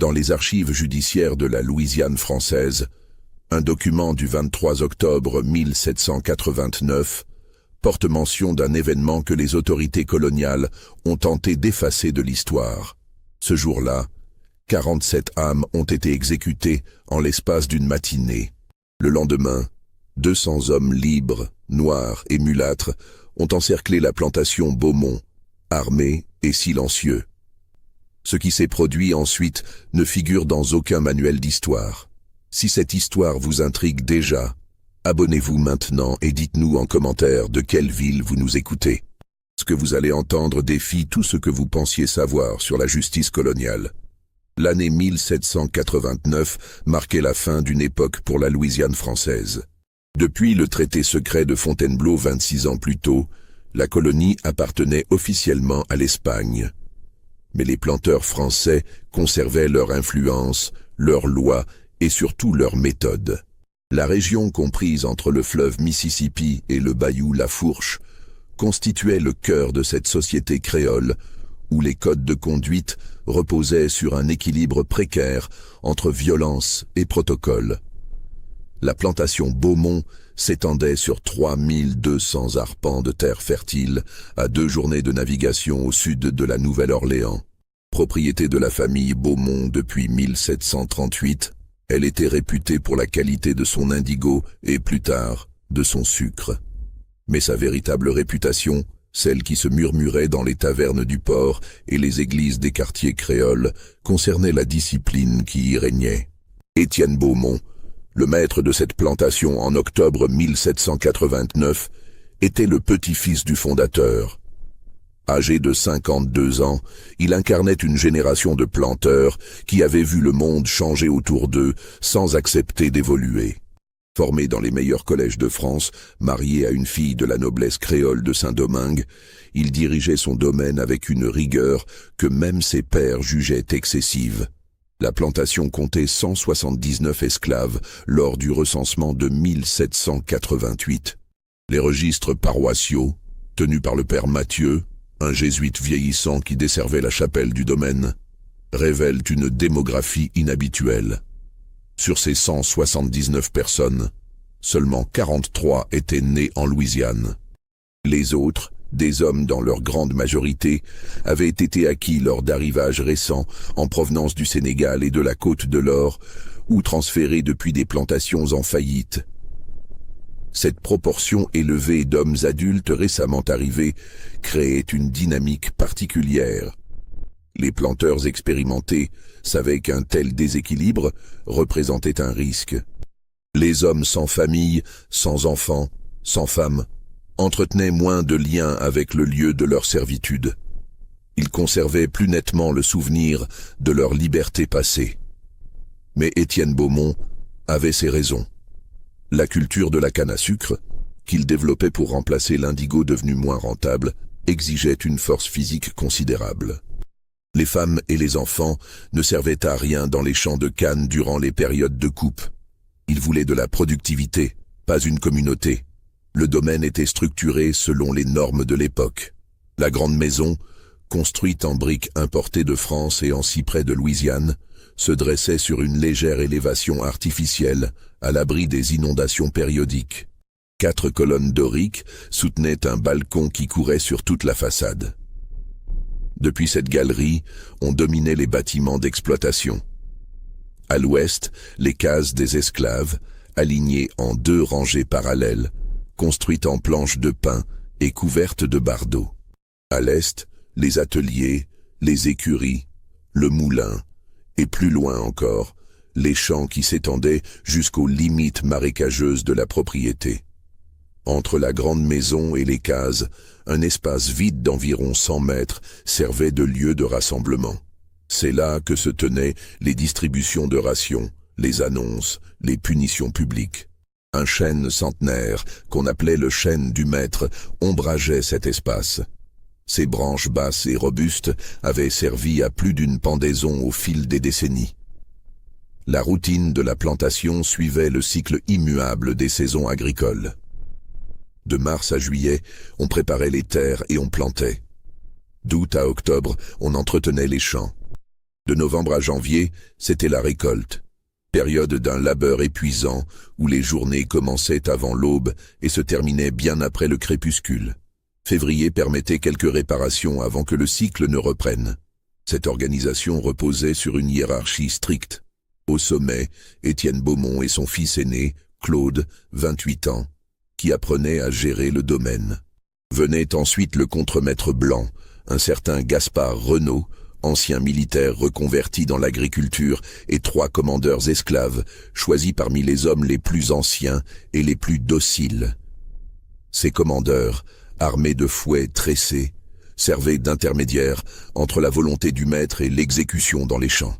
Dans les archives judiciaires de la Louisiane française, un document du 23 octobre 1789 porte mention d'un événement que les autorités coloniales ont tenté d'effacer de l'histoire. Ce jour-là, 47 âmes ont été exécutées en l'espace d'une matinée. Le lendemain, 200 hommes libres, noirs et mulâtres ont encerclé la plantation Beaumont, armés et silencieux. Ce qui s'est produit ensuite ne figure dans aucun manuel d'histoire. Si cette histoire vous intrigue déjà, abonnez-vous maintenant et dites-nous en commentaire de quelle ville vous nous écoutez. Ce que vous allez entendre défie tout ce que vous pensiez savoir sur la justice coloniale. L'année 1789 marquait la fin d'une époque pour la Louisiane française. Depuis le traité secret de Fontainebleau 26 ans plus tôt, la colonie appartenait officiellement à l'Espagne. Mais les planteurs français conservaient leur influence, leurs lois et surtout leurs méthodes. La région comprise entre le fleuve Mississippi et le bayou La Fourche constituait le cœur de cette société créole où les codes de conduite reposaient sur un équilibre précaire entre violence et protocole. La plantation Beaumont s'étendait sur 3200 arpents de terre fertile à 2 journées de navigation au sud de la Nouvelle-Orléans. Propriété de la famille Beaumont depuis 1738, elle était réputée pour la qualité de son indigo et plus tard, de son sucre. Mais sa véritable réputation, celle qui se murmurait dans les tavernes du port et les églises des quartiers créoles, concernait la discipline qui y régnait. Étienne Beaumont, le maître de cette plantation en octobre 1789, était le petit-fils du fondateur. Âgé de 52 ans, il incarnait une génération de planteurs qui avaient vu le monde changer autour d'eux sans accepter d'évoluer. Formé dans les meilleurs collèges de France, marié à une fille de la noblesse créole de Saint-Domingue, il dirigeait son domaine avec une rigueur que même ses pairs jugeaient excessive. La plantation comptait 179 esclaves lors du recensement de 1788. Les registres paroissiaux, tenus par le père Mathieu, un jésuite vieillissant qui desservait la chapelle du domaine, révèlent une démographie inhabituelle. Sur ces 179 personnes, seulement 43 étaient nés en Louisiane. Les autres, des hommes dans leur grande majorité, avaient été acquis lors d'arrivages récents en provenance du Sénégal et de la Côte de l'Or, ou transférés depuis des plantations en faillite. Cette proportion élevée d'hommes adultes récemment arrivés créait une dynamique particulière. Les planteurs expérimentés savaient qu'un tel déséquilibre représentait un risque. Les hommes sans famille, sans enfants, sans femmes, entretenaient moins de liens avec le lieu de leur servitude. Ils conservaient plus nettement le souvenir de leur liberté passée. Mais Étienne Beaumont avait ses raisons. La culture de la canne à sucre, qu'il développait pour remplacer l'indigo devenu moins rentable, exigeait une force physique considérable. Les femmes et les enfants ne servaient à rien dans les champs de canne durant les périodes de coupe. Ils voulaient de la productivité, pas une communauté. Le domaine était structuré selon les normes de l'époque. La grande maison, construite en briques importées de France et en cyprès de Louisiane, se dressait sur une légère élévation artificielle, à l'abri des inondations périodiques. 4 colonnes doriques soutenaient un balcon qui courait sur toute la façade. Depuis cette galerie, on dominait les bâtiments d'exploitation. À l'ouest, les cases des esclaves, alignées en 2 rangées parallèles, construites en planches de pin et couvertes de bardeaux. À l'est, les ateliers, les écuries, le moulin, et plus loin encore, les champs qui s'étendaient jusqu'aux limites marécageuses de la propriété. Entre la grande maison et les cases, un espace vide d'environ 100 mètres servait de lieu de rassemblement. C'est là que se tenaient les distributions de rations, les annonces, les punitions publiques. Un chêne centenaire, qu'on appelait le chêne du maître, ombrageait cet espace. Ses branches basses et robustes avaient servi à plus d'une pendaison au fil des décennies. La routine de la plantation suivait le cycle immuable des saisons agricoles. De mars à juillet, on préparait les terres et on plantait. D'août à octobre, on entretenait les champs. De novembre à janvier, c'était la récolte. Période d'un labeur épuisant où les journées commençaient avant l'aube et se terminaient bien après le crépuscule. Février permettait quelques réparations avant que le cycle ne reprenne. Cette organisation reposait sur une hiérarchie stricte. Au sommet, Étienne Beaumont et son fils aîné, Claude, 28 ans, qui apprenait à gérer le domaine. Venait ensuite le contremaître blanc, un certain Gaspard Renaud, ancien militaire reconverti dans l'agriculture, et 3 commandeurs esclaves, choisis parmi les hommes les plus anciens et les plus dociles. Ces commandeurs, armés de fouets tressés, servaient d'intermédiaires entre la volonté du maître et l'exécution dans les champs.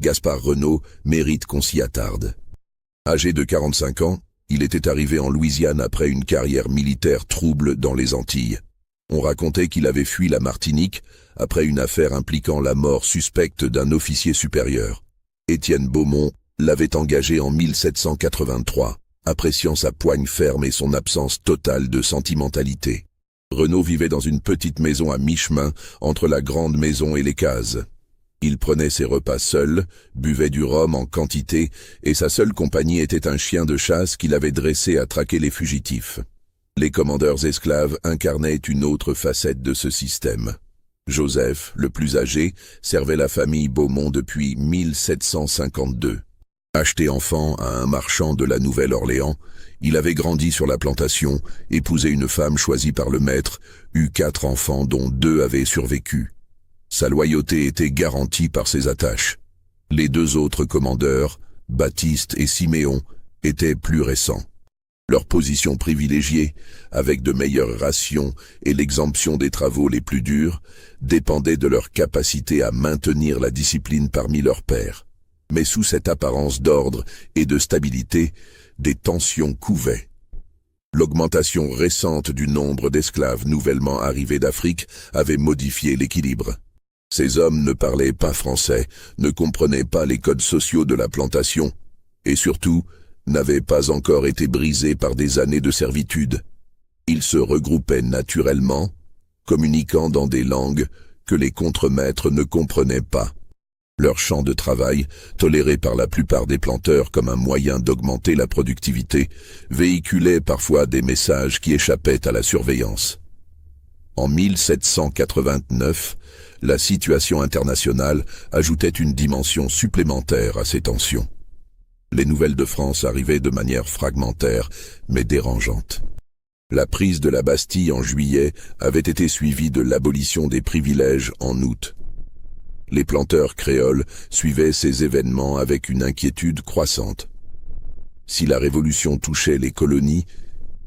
Gaspard Renaud mérite qu'on s'y attarde. Âgé de 45 ans, il était arrivé en Louisiane après une carrière militaire trouble dans les Antilles. On racontait qu'il avait fui la Martinique après une affaire impliquant la mort suspecte d'un officier supérieur. Étienne Beaumont l'avait engagé en 1783, appréciant sa poigne ferme et son absence totale de sentimentalité. Renaud vivait dans une petite maison à mi-chemin entre la grande maison et les cases. Il prenait ses repas seul, buvait du rhum en quantité, et sa seule compagnie était un chien de chasse qu'il avait dressé à traquer les fugitifs. Les commandeurs esclaves incarnaient une autre facette de ce système. Joseph, le plus âgé, servait la famille Beaumont depuis 1752. Acheté enfant à un marchand de la Nouvelle-Orléans, il avait grandi sur la plantation, épousé une femme choisie par le maître, eut 4 enfants dont 2 avaient survécu. Sa loyauté était garantie par ses attaches. Les 2 autres commandeurs, Baptiste et Siméon, étaient plus récents. Leur position privilégiée, avec de meilleures rations et l'exemption des travaux les plus durs, dépendait de leur capacité à maintenir la discipline parmi leurs pairs. Mais sous cette apparence d'ordre et de stabilité, des tensions couvaient. L'augmentation récente du nombre d'esclaves nouvellement arrivés d'Afrique avait modifié l'équilibre. Ces hommes ne parlaient pas français, ne comprenaient pas les codes sociaux de la plantation, et surtout, n'avaient pas encore été brisés par des années de servitude. Ils se regroupaient naturellement, communiquant dans des langues que les contremaîtres ne comprenaient pas. Leur champ de travail, toléré par la plupart des planteurs comme un moyen d'augmenter la productivité, véhiculait parfois des messages qui échappaient à la surveillance. En 1789, la situation internationale ajoutait une dimension supplémentaire à ces tensions. Les nouvelles de France arrivaient de manière fragmentaire, mais dérangeante. La prise de la Bastille en juillet avait été suivie de l'abolition des privilèges en août. Les planteurs créoles suivaient ces événements avec une inquiétude croissante. Si la Révolution touchait les colonies,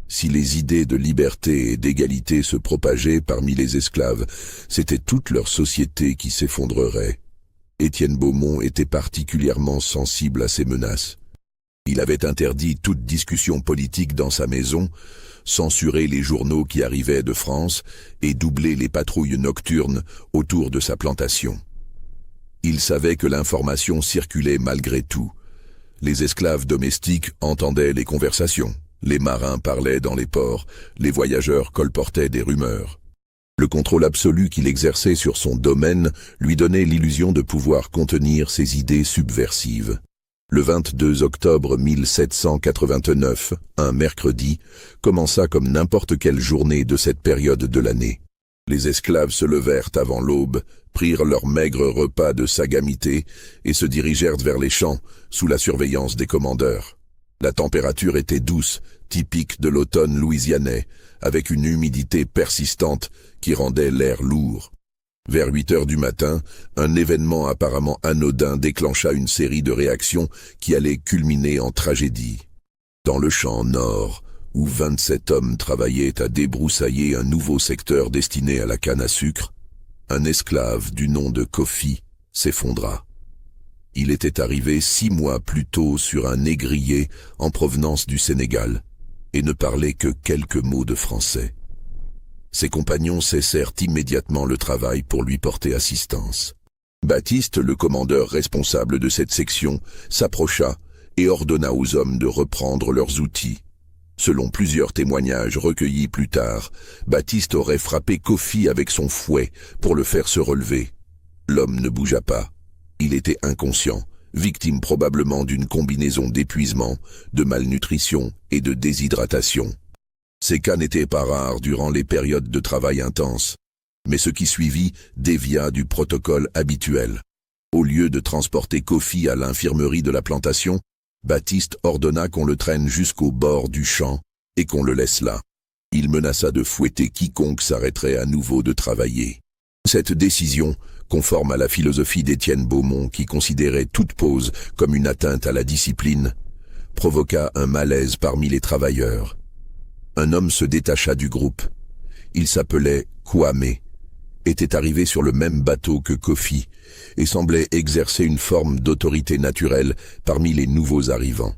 si les idées de liberté et d'égalité se propageaient parmi les esclaves, c'était toute leur société qui s'effondrerait. Étienne Beaumont était particulièrement sensible à ces menaces. Il avait interdit toute discussion politique dans sa maison, censuré les journaux qui arrivaient de France et doublé les patrouilles nocturnes autour de sa plantation. Il savait que l'information circulait malgré tout. Les esclaves domestiques entendaient les conversations, les marins parlaient dans les ports, les voyageurs colportaient des rumeurs. Le contrôle absolu qu'il exerçait sur son domaine lui donnait l'illusion de pouvoir contenir ses idées subversives. Le 22 octobre 1789, un mercredi, commença comme n'importe quelle journée de cette période de l'année. Les esclaves se levèrent avant l'aube, prirent leur maigre repas de sagamité et se dirigèrent vers les champs, sous la surveillance des commandeurs. La température était douce, typique de l'automne louisianais, avec une humidité persistante qui rendait l'air lourd. Vers 8 heures du matin, un événement apparemment anodin déclencha une série de réactions qui allaient culminer en tragédie. Dans le champ nord, où 27 hommes travaillaient à débroussailler un nouveau secteur destiné à la canne à sucre, un esclave du nom de Kofi s'effondra. Il était arrivé 6 mois plus tôt sur un négrier en provenance du Sénégal et ne parlait que quelques mots de français. Ses compagnons cessèrent immédiatement le travail pour lui porter assistance. Baptiste, le commandeur responsable de cette section, s'approcha et ordonna aux hommes de reprendre leurs outils. Selon plusieurs témoignages recueillis plus tard, Baptiste aurait frappé Kofi avec son fouet pour le faire se relever. L'homme ne bougea pas. Il était inconscient, victime probablement d'une combinaison d'épuisement, de malnutrition et de déshydratation. Ces cas n'étaient pas rares durant les périodes de travail intense, mais ce qui suivit dévia du protocole habituel. Au lieu de transporter Kofi à l'infirmerie de la plantation, Baptiste ordonna qu'on le traîne jusqu'au bord du champ et qu'on le laisse là. Il menaça de fouetter quiconque s'arrêterait à nouveau de travailler. Cette décision, conforme à la philosophie d'Étienne Beaumont qui considérait toute pause comme une atteinte à la discipline, provoqua un malaise parmi les travailleurs. Un homme se détacha du groupe. Il s'appelait Kwame, était arrivé sur le même bateau que Kofi et semblait exercer une forme d'autorité naturelle parmi les nouveaux arrivants.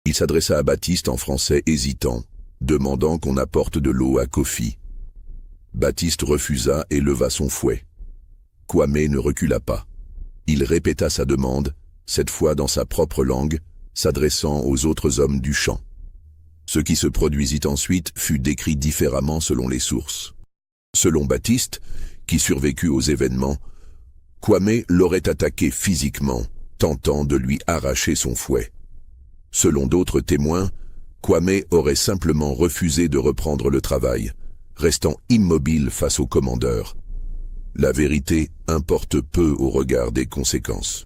Il s'adressa à Baptiste en français hésitant, demandant qu'on apporte de l'eau à Kofi. Baptiste refusa et leva son fouet. Kwame ne recula pas. Il répéta sa demande, cette fois dans sa propre langue, s'adressant aux autres hommes du champ. Ce qui se produisit ensuite fut décrit différemment selon les sources. Selon Baptiste, qui survécut aux événements, Kwame l'aurait attaqué physiquement, tentant de lui arracher son fouet. Selon d'autres témoins, Kwame aurait simplement refusé de reprendre le travail, restant immobile face au commandeur. La vérité importe peu au regard des conséquences.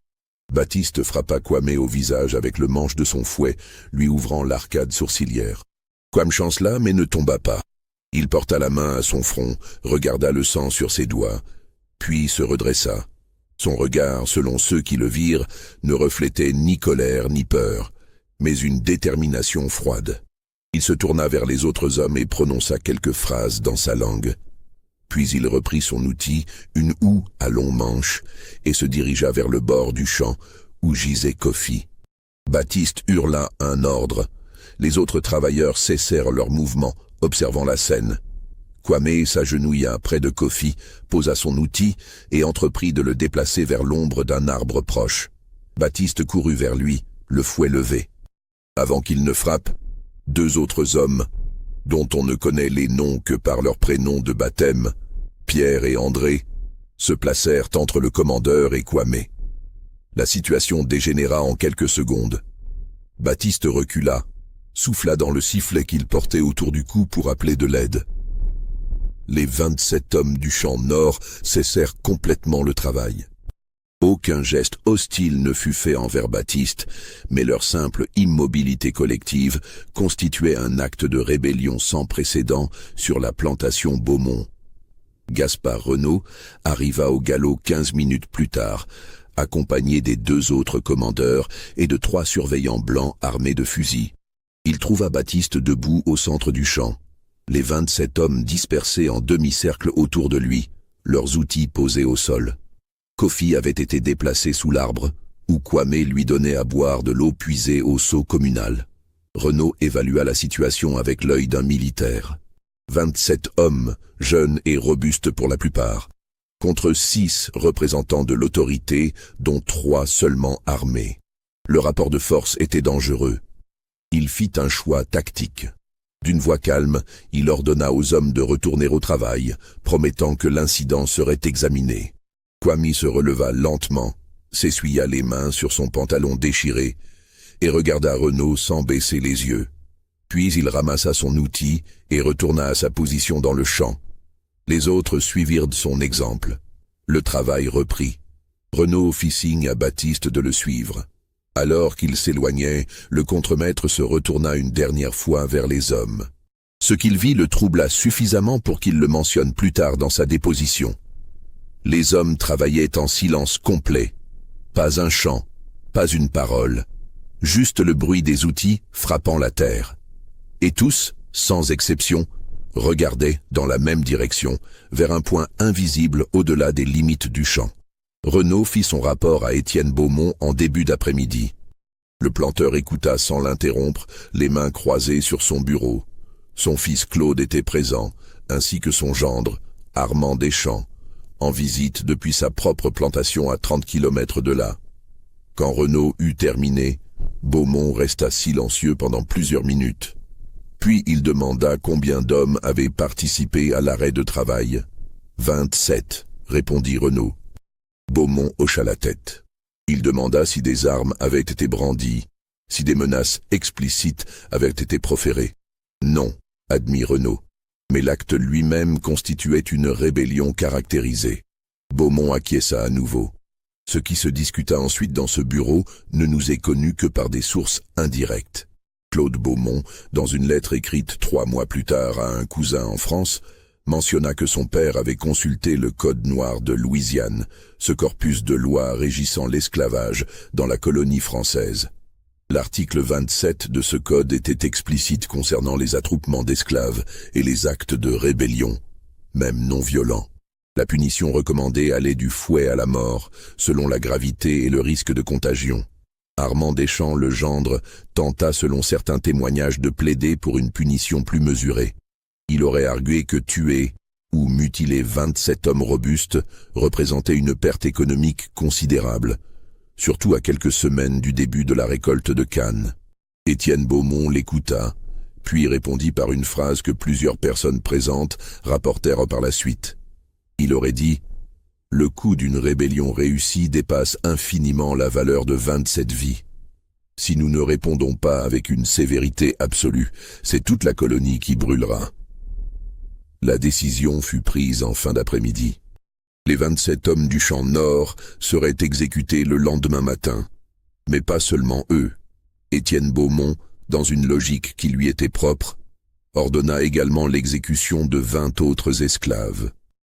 Baptiste frappa Kwame au visage avec le manche de son fouet, lui ouvrant l'arcade sourcilière. Kwame chancela mais ne tomba pas. Il porta la main à son front, regarda le sang sur ses doigts, puis se redressa. Son regard, selon ceux qui le virent, ne reflétait ni colère ni peur, mais une détermination froide. Il se tourna vers les autres hommes et prononça quelques phrases dans sa langue. Puis il reprit son outil, une houe à long manche, et se dirigea vers le bord du champ où gisait Kofi. Baptiste hurla un ordre. Les autres travailleurs cessèrent leurs mouvements, observant la scène. Kwame s'agenouilla près de Kofi, posa son outil et entreprit de le déplacer vers l'ombre d'un arbre proche. Baptiste courut vers lui, le fouet levé. Avant qu'il ne frappe, deux autres hommes, dont on ne connaît les noms que par leur prénom de baptême, Pierre et André, se placèrent entre le commandeur et Kwame. La situation dégénéra en quelques secondes. Baptiste recula, souffla dans le sifflet qu'il portait autour du cou pour appeler de l'aide. Les 27 hommes du champ nord cessèrent complètement le travail. Aucun geste hostile ne fut fait envers Baptiste, mais leur simple immobilité collective constituait un acte de rébellion sans précédent sur la plantation Beaumont. Gaspard Renaud arriva au galop 15 minutes plus tard, accompagné des deux autres commandeurs et de 3 surveillants blancs armés de fusils. Il trouva Baptiste debout au centre du champ, les 27 hommes dispersés en demi-cercle autour de lui, leurs outils posés au sol. Kofi avait été déplacé sous l'arbre, où Kwame lui donnait à boire de l'eau puisée au seau communal. Renaud évalua la situation avec l'œil d'un militaire. 27 hommes, jeunes et robustes pour la plupart, contre 6 représentants de l'autorité, dont 3 seulement armés. Le rapport de force était dangereux. Il fit un choix tactique. D'une voix calme, il ordonna aux hommes de retourner au travail, promettant que l'incident serait examiné. Kwame se releva lentement, s'essuya les mains sur son pantalon déchiré et regarda Renaud sans baisser les yeux. Puis il ramassa son outil et retourna à sa position dans le champ. Les autres suivirent son exemple. Le travail reprit. Renaud fit signe à Baptiste de le suivre. Alors qu'il s'éloignait, le contremaître se retourna une dernière fois vers les hommes. Ce qu'il vit le troubla suffisamment pour qu'il le mentionne plus tard dans sa déposition. Les hommes travaillaient en silence complet. Pas un chant, pas une parole. Juste le bruit des outils frappant la terre. Et tous, sans exception, regardaient dans la même direction, vers un point invisible au-delà des limites du champ. Renaud fit son rapport à Étienne Beaumont en début d'après-midi. Le planteur écouta sans l'interrompre, les mains croisées sur son bureau. Son fils Claude était présent, ainsi que son gendre, Armand Deschamps, en visite depuis sa propre plantation à 30 kilomètres de là. Quand Renaud eut terminé, Beaumont resta silencieux pendant plusieurs minutes. Puis il demanda combien d'hommes avaient participé à l'arrêt de travail. 27, répondit Renaud. Beaumont hocha la tête. Il demanda si des armes avaient été brandies, si des menaces explicites avaient été proférées. Non, admit Renaud. Mais l'acte lui-même constituait une rébellion caractérisée. Beaumont acquiesça à nouveau. Ce qui se discuta ensuite dans ce bureau ne nous est connu que par des sources indirectes. Claude Beaumont, dans une lettre écrite 3 mois plus tard à un cousin en France, mentionna que son père avait consulté le Code noir de Louisiane, ce corpus de lois régissant l'esclavage dans la colonie française. L'article 27 de ce code était explicite concernant les attroupements d'esclaves et les actes de rébellion, même non violents. La punition recommandée allait du fouet à la mort, selon la gravité et le risque de contagion. Armand Deschamps, le gendre, tenta selon certains témoignages de plaider pour une punition plus mesurée. Il aurait argué que tuer ou mutiler 27 hommes robustes représentait une perte économique considérable, surtout à quelques semaines du début de la récolte de canne. Étienne Beaumont l'écouta, puis répondit par une phrase que plusieurs personnes présentes rapportèrent par la suite. Il aurait dit « Le coût d'une rébellion réussie dépasse infiniment la valeur de 27 vies. Si nous ne répondons pas avec une sévérité absolue, c'est toute la colonie qui brûlera. » La décision fut prise en fin d'après-midi. Les 27 hommes du champ nord seraient exécutés le lendemain matin. Mais pas seulement eux. Étienne Beaumont, dans une logique qui lui était propre, ordonna également l'exécution de 20 autres esclaves.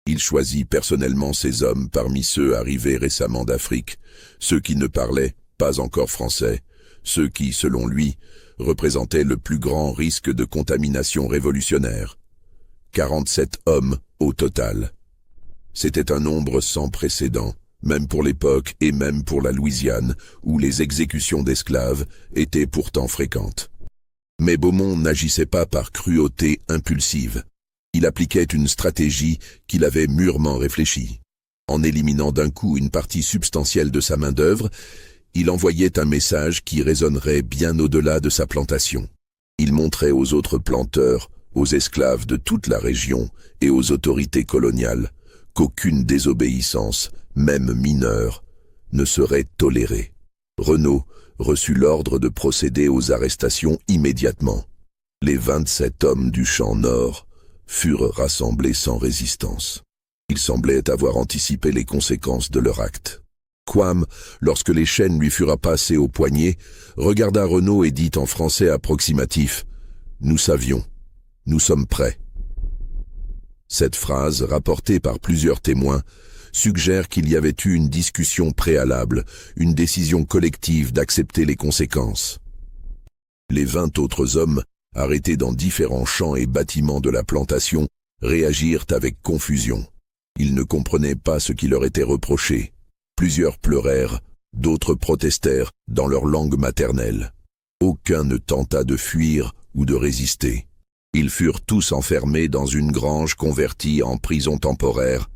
Il choisit personnellement ses hommes parmi ceux arrivés récemment d'Afrique, ceux qui ne parlaient pas encore français, ceux qui, selon lui, représentaient le plus grand risque de contamination révolutionnaire. 47 hommes au total. C'était un nombre sans précédent, même pour l'époque et même pour la Louisiane, où les exécutions d'esclaves étaient pourtant fréquentes. Mais Beaumont n'agissait pas par cruauté impulsive. Il appliquait une stratégie qu'il avait mûrement réfléchie. En éliminant d'un coup une partie substantielle de sa main-d'œuvre, il envoyait un message qui résonnerait bien au-delà de sa plantation. Il montrait aux autres planteurs, aux esclaves de toute la région et aux autorités coloniales qu'aucune désobéissance, même mineure, ne serait tolérée. Renaud reçut l'ordre de procéder aux arrestations immédiatement. Les 27 hommes du champ nord furent rassemblés sans résistance. Ils semblaient avoir anticipé les conséquences de leur acte. Quam, lorsque les chaînes lui furent passées au poignet, regarda Renaud et dit en français approximatif « Nous savions, nous sommes prêts ». Cette phrase, rapportée par plusieurs témoins, suggère qu'il y avait eu une discussion préalable, une décision collective d'accepter les conséquences. Les 20 autres hommes, arrêtés dans différents champs et bâtiments de la plantation, réagirent avec confusion. Ils ne comprenaient pas ce qui leur était reproché. Plusieurs pleurèrent, d'autres protestèrent dans leur langue maternelle. Aucun ne tenta de fuir ou de résister. Ils furent tous enfermés dans une grange convertie en prison temporaire,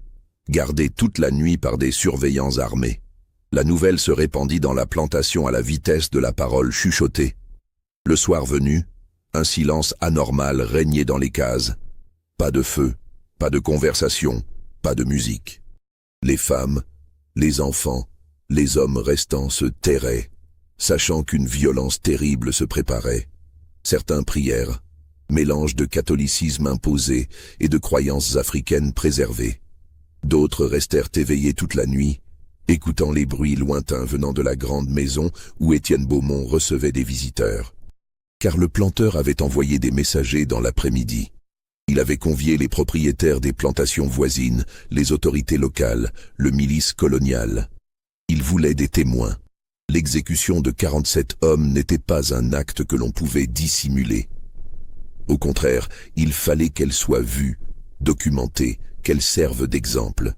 gardés toute la nuit par des surveillants armés. La nouvelle se répandit dans la plantation à la vitesse de la parole chuchotée. Le soir venu, un silence anormal régnait dans les cases. Pas de feu, pas de conversation, pas de musique. Les femmes, les enfants, les hommes restants se tairaient, sachant qu'une violence terrible se préparait. Certains prièrent, mélange de catholicisme imposé et de croyances africaines préservées. D'autres restèrent éveillés toute la nuit, écoutant les bruits lointains venant de la grande maison où Étienne Beaumont recevait des visiteurs. Car le planteur avait envoyé des messagers dans l'après-midi. Il avait convié les propriétaires des plantations voisines, les autorités locales, le milice colonial. Il voulait des témoins. L'exécution de 47 hommes n'était pas un acte que l'on pouvait dissimuler. Au contraire, il fallait qu'elle soit vue, documentée, qu'elle serve d'exemple.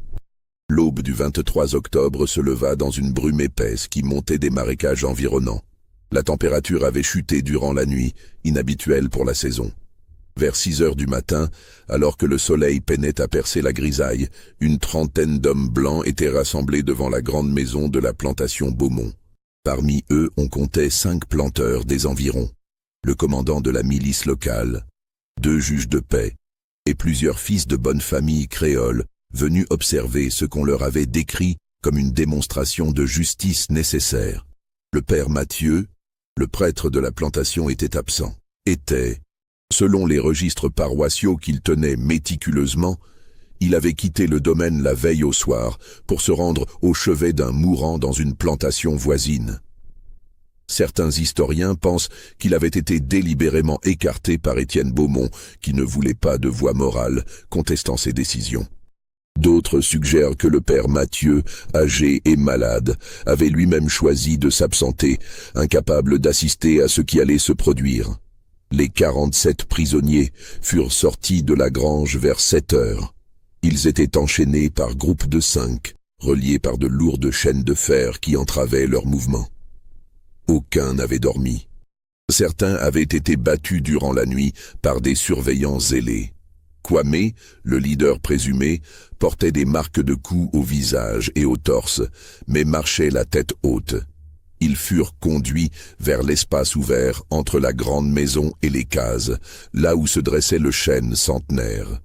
L'aube du 23 octobre se leva dans une brume épaisse qui montait des marécages environnants. La température avait chuté durant la nuit, inhabituelle pour la saison. Vers 6 heures du matin, alors que le soleil peinait à percer la grisaille, une trentaine d'hommes blancs étaient rassemblés devant la grande maison de la plantation Beaumont. Parmi eux, on comptait 5 planteurs des environs, le commandant de la milice locale, 2 juges de paix et plusieurs fils de bonne famille créoles venus observer ce qu'on leur avait décrit comme une démonstration de justice nécessaire. Le père Mathieu, le prêtre de la plantation, était absent. Selon les registres paroissiaux qu'il tenait méticuleusement, il avait quitté le domaine la veille au soir pour se rendre au chevet d'un mourant dans une plantation voisine. Certains historiens pensent qu'il avait été délibérément écarté par Étienne Beaumont, qui ne voulait pas de voix morale contestant ses décisions. D'autres suggèrent que le père Mathieu, âgé et malade, avait lui-même choisi de s'absenter, incapable d'assister à ce qui allait se produire. Les 47 prisonniers furent sortis de la grange vers 7 heures. Ils étaient enchaînés par groupes de 5, reliés par de lourdes chaînes de fer qui entravaient leurs mouvements. Aucun n'avait dormi. Certains avaient été battus durant la nuit par des surveillants zélés. Kwame, le leader présumé, portait des marques de coups au visage et au torse, mais marchait la tête haute. Ils furent conduits vers l'espace ouvert entre la grande maison et les cases, là où se dressait le chêne centenaire.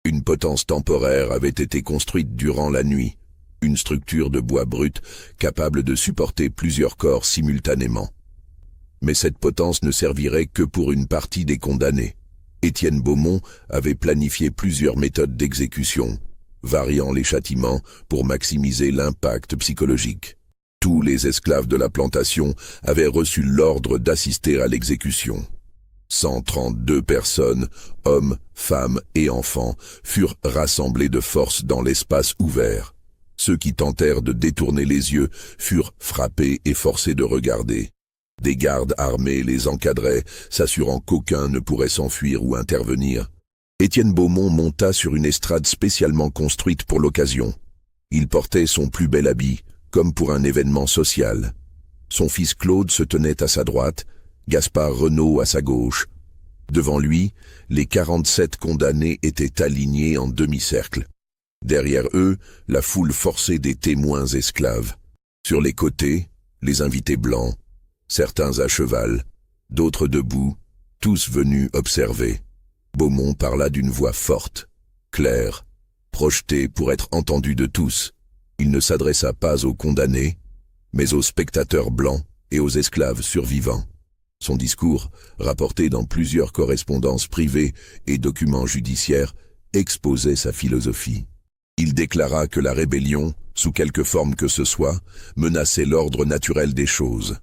Une potence temporaire avait été construite durant la nuit, une structure de bois brut capable de supporter plusieurs corps simultanément. Mais cette potence ne servirait que pour une partie des condamnés. Étienne Beaumont avait planifié plusieurs méthodes d'exécution, variant les châtiments pour maximiser l'impact psychologique. Tous les esclaves de la plantation avaient reçu l'ordre d'assister à l'exécution. 132 personnes, hommes, femmes et enfants, furent rassemblés de force dans l'espace ouvert. Ceux qui tentèrent de détourner les yeux furent frappés et forcés de regarder. Des gardes armés les encadraient, s'assurant qu'aucun ne pourrait s'enfuir ou intervenir. Étienne Beaumont monta sur une estrade spécialement construite pour l'occasion. Il portait son plus bel habit, comme pour un événement social. Son fils Claude se tenait à sa droite, Gaspard Renaud à sa gauche. Devant lui, les 47 condamnés étaient alignés en demi-cercle. Derrière eux, la foule forcée des témoins esclaves. Sur les côtés, les invités blancs, certains à cheval, d'autres debout, tous venus observer. Beaumont parla d'une voix forte, claire, projetée pour être entendue de tous. Il ne s'adressa pas aux condamnés, mais aux spectateurs blancs et aux esclaves survivants. Son discours, rapporté dans plusieurs correspondances privées et documents judiciaires, exposait sa philosophie. Il déclara que la rébellion, sous quelque forme que ce soit, menaçait l'ordre naturel des choses,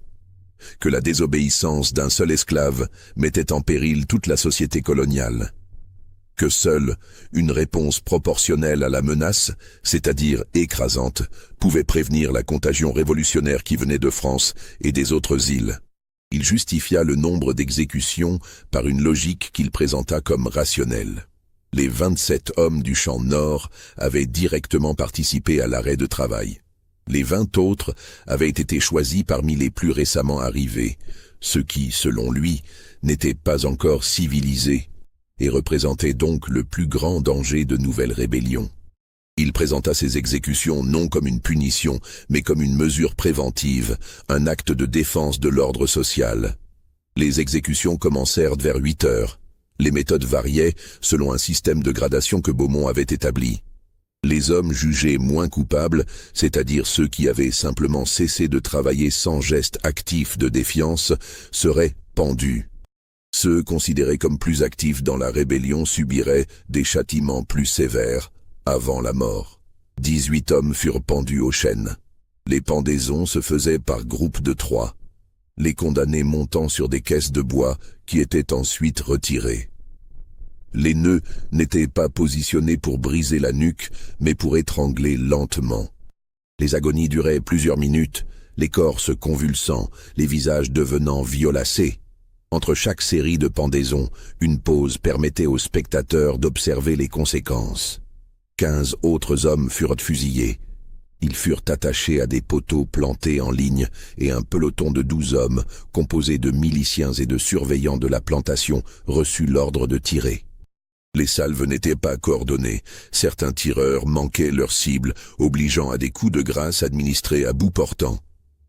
que la désobéissance d'un seul esclave mettait en péril toute la société coloniale, que seule une réponse proportionnelle à la menace, c'est-à-dire écrasante, pouvait prévenir la contagion révolutionnaire qui venait de France et des autres îles. Il justifia le nombre d'exécutions par une logique qu'il présenta comme rationnelle. Les 27 hommes du champ Nord avaient directement participé à l'arrêt de travail. Les 20 autres avaient été choisis parmi les plus récemment arrivés, ceux qui, selon lui, n'étaient pas encore civilisés et représentaient donc le plus grand danger de nouvelles rébellions. Il présenta ces exécutions non comme une punition, mais comme une mesure préventive, un acte de défense de l'ordre social. Les exécutions commencèrent vers 8 heures. Les méthodes variaient selon un système de gradation que Beaumont avait établi. Les hommes jugés moins coupables, c'est-à-dire ceux qui avaient simplement cessé de travailler sans geste actif de défiance, seraient pendus. Ceux considérés comme plus actifs dans la rébellion subiraient des châtiments plus sévères avant la mort. 18 hommes furent pendus aux chaînes. Les pendaisons se faisaient par groupes de 3. Les condamnés montant sur des caisses de bois qui étaient ensuite retirées. Les nœuds n'étaient pas positionnés pour briser la nuque, mais pour étrangler lentement. Les agonies duraient plusieurs minutes, les corps se convulsant, les visages devenant violacés. Entre chaque série de pendaisons, une pause permettait aux spectateurs d'observer les conséquences. 15 autres hommes furent fusillés. Ils furent attachés à des poteaux plantés en ligne et un peloton de 12 hommes, composé de miliciens et de surveillants de la plantation, reçut l'ordre de tirer. Les salves n'étaient pas coordonnées. Certains tireurs manquaient leur cible, obligeant à des coups de grâce administrés à bout portant.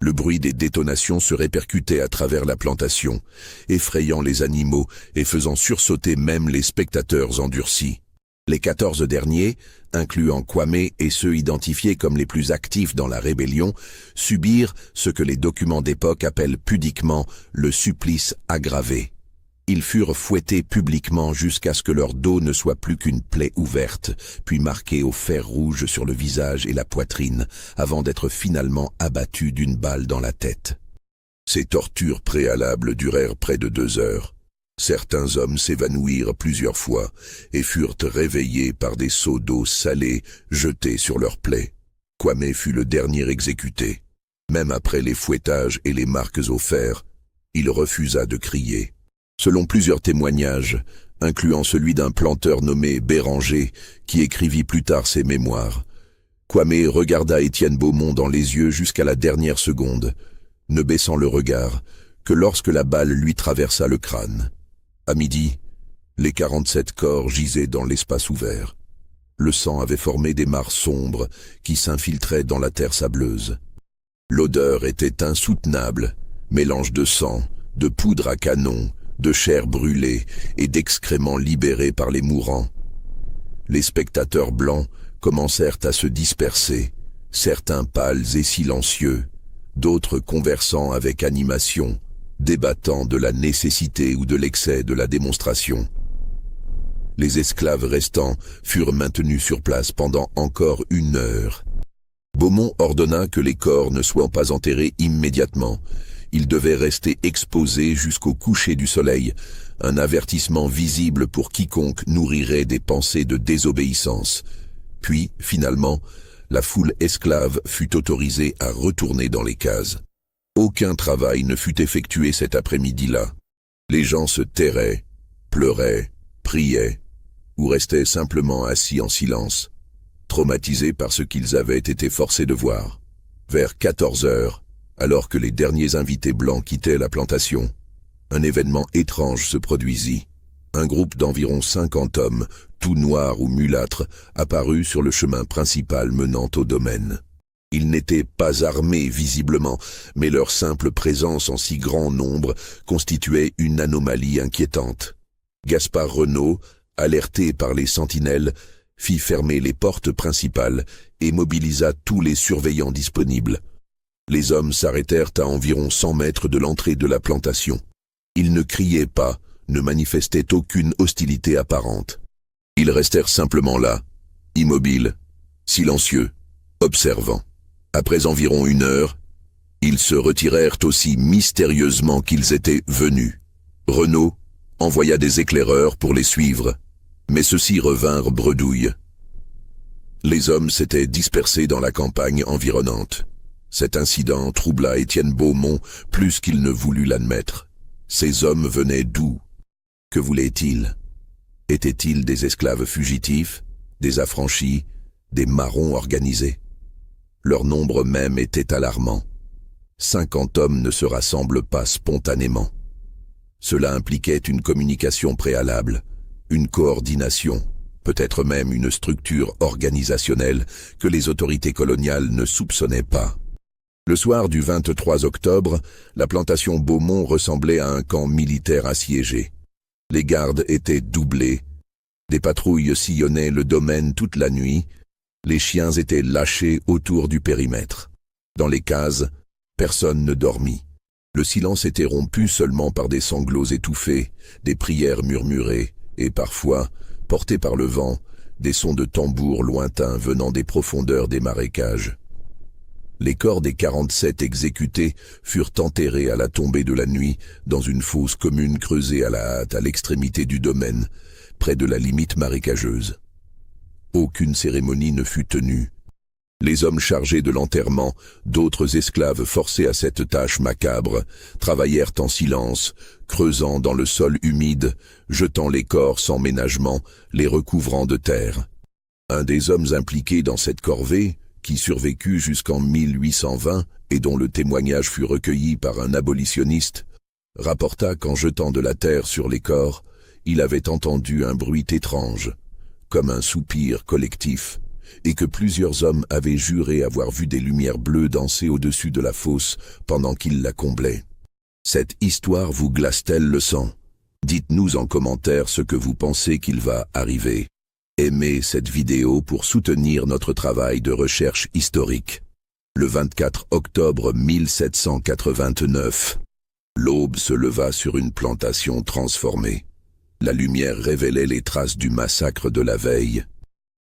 Le bruit des détonations se répercutait à travers la plantation, effrayant les animaux et faisant sursauter même les spectateurs endurcis. Les 14 derniers, incluant Kwame et ceux identifiés comme les plus actifs dans la rébellion, subirent ce que les documents d'époque appellent pudiquement le supplice aggravé. Ils furent fouettés publiquement jusqu'à ce que leur dos ne soit plus qu'une plaie ouverte, puis marquée au fer rouge sur le visage et la poitrine, avant d'être finalement abattus d'une balle dans la tête. Ces tortures préalables durèrent près de 2 heures. Certains hommes s'évanouirent plusieurs fois et furent réveillés par des seaux d'eau salée jetés sur leurs plaies. Kwame fut le dernier exécuté. Même après les fouettages et les marques au fer, il refusa de crier. Selon plusieurs témoignages, incluant celui d'un planteur nommé Béranger, qui écrivit plus tard ses mémoires, Kwame regarda Étienne Beaumont dans les yeux jusqu'à la dernière seconde, ne baissant le regard que lorsque la balle lui traversa le crâne. À midi, les 47 corps gisaient dans l'espace ouvert. Le sang avait formé des mares sombres qui s'infiltraient dans la terre sableuse. L'odeur était insoutenable, mélange de sang, de poudre à canon, de chair brûlée et d'excréments libérés par les mourants. Les spectateurs blancs commencèrent à se disperser, certains pâles et silencieux, d'autres conversant avec animation, débattant de la nécessité ou de l'excès de la démonstration. Les esclaves restants furent maintenus sur place pendant encore 1 heure. Beaumont ordonna que les corps ne soient pas enterrés immédiatement. Ils devaient rester exposés jusqu'au coucher du soleil, un avertissement visible pour quiconque nourrirait des pensées de désobéissance. Puis, finalement, la foule esclave fut autorisée à retourner dans les cases. Aucun travail ne fut effectué cet après-midi-là. Les gens se tairaient, pleuraient, priaient, ou restaient simplement assis en silence, traumatisés par ce qu'ils avaient été forcés de voir. Vers 14 heures, alors que les derniers invités blancs quittaient la plantation, un événement étrange se produisit. Un groupe d'environ 50 hommes, tout noirs ou mulâtres, apparut sur le chemin principal menant au domaine. Ils n'étaient pas armés visiblement, mais leur simple présence en si grand nombre constituait une anomalie inquiétante. Gaspard Renaud, alerté par les sentinelles, fit fermer les portes principales et mobilisa tous les surveillants disponibles. Les hommes s'arrêtèrent à environ 100 mètres de l'entrée de la plantation. Ils ne criaient pas, ne manifestaient aucune hostilité apparente. Ils restèrent simplement là, immobiles, silencieux, observant. Après environ 1 heure, ils se retirèrent aussi mystérieusement qu'ils étaient venus. Renaud envoya des éclaireurs pour les suivre, mais ceux-ci revinrent bredouilles. Les hommes s'étaient dispersés dans la campagne environnante. Cet incident troubla Étienne Beaumont plus qu'il ne voulut l'admettre. Ces hommes venaient d'où? Que voulaient-ils? Étaient-ils des esclaves fugitifs, des affranchis, des marrons organisés? Leur nombre même était alarmant. 50 hommes ne se rassemblent pas spontanément. Cela impliquait une communication préalable, une coordination, peut-être même une structure organisationnelle que les autorités coloniales ne soupçonnaient pas. Le soir du 23 octobre, la plantation Beaumont ressemblait à un camp militaire assiégé. Les gardes étaient doublés. Des patrouilles sillonnaient le domaine toute la nuit. Les chiens étaient lâchés autour du périmètre. Dans les cases, personne ne dormit. Le silence était rompu seulement par des sanglots étouffés, des prières murmurées, et parfois, portés par le vent, des sons de tambours lointains venant des profondeurs des marécages. Les corps des 47 exécutés furent enterrés à la tombée de la nuit dans une fosse commune creusée à la hâte à l'extrémité du domaine, près de la limite marécageuse. Aucune cérémonie ne fut tenue. Les hommes chargés de l'enterrement, d'autres esclaves forcés à cette tâche macabre, travaillèrent en silence, creusant dans le sol humide, jetant les corps sans ménagement, les recouvrant de terre. Un des hommes impliqués dans cette corvée, qui survécut jusqu'en 1820 et dont le témoignage fut recueilli par un abolitionniste, rapporta qu'en jetant de la terre sur les corps, il avait entendu un bruit étrange, comme un soupir collectif, et que plusieurs hommes avaient juré avoir vu des lumières bleues danser au-dessus de la fosse pendant qu'ils la comblaient. Cette histoire vous glace-t-elle le sang? Dites-nous en commentaire ce que vous pensez qu'il va arriver. Aimez cette vidéo pour soutenir notre travail de recherche historique. Le 24 octobre 1789, l'aube se leva sur une plantation transformée. La lumière révélait les traces du massacre de la veille.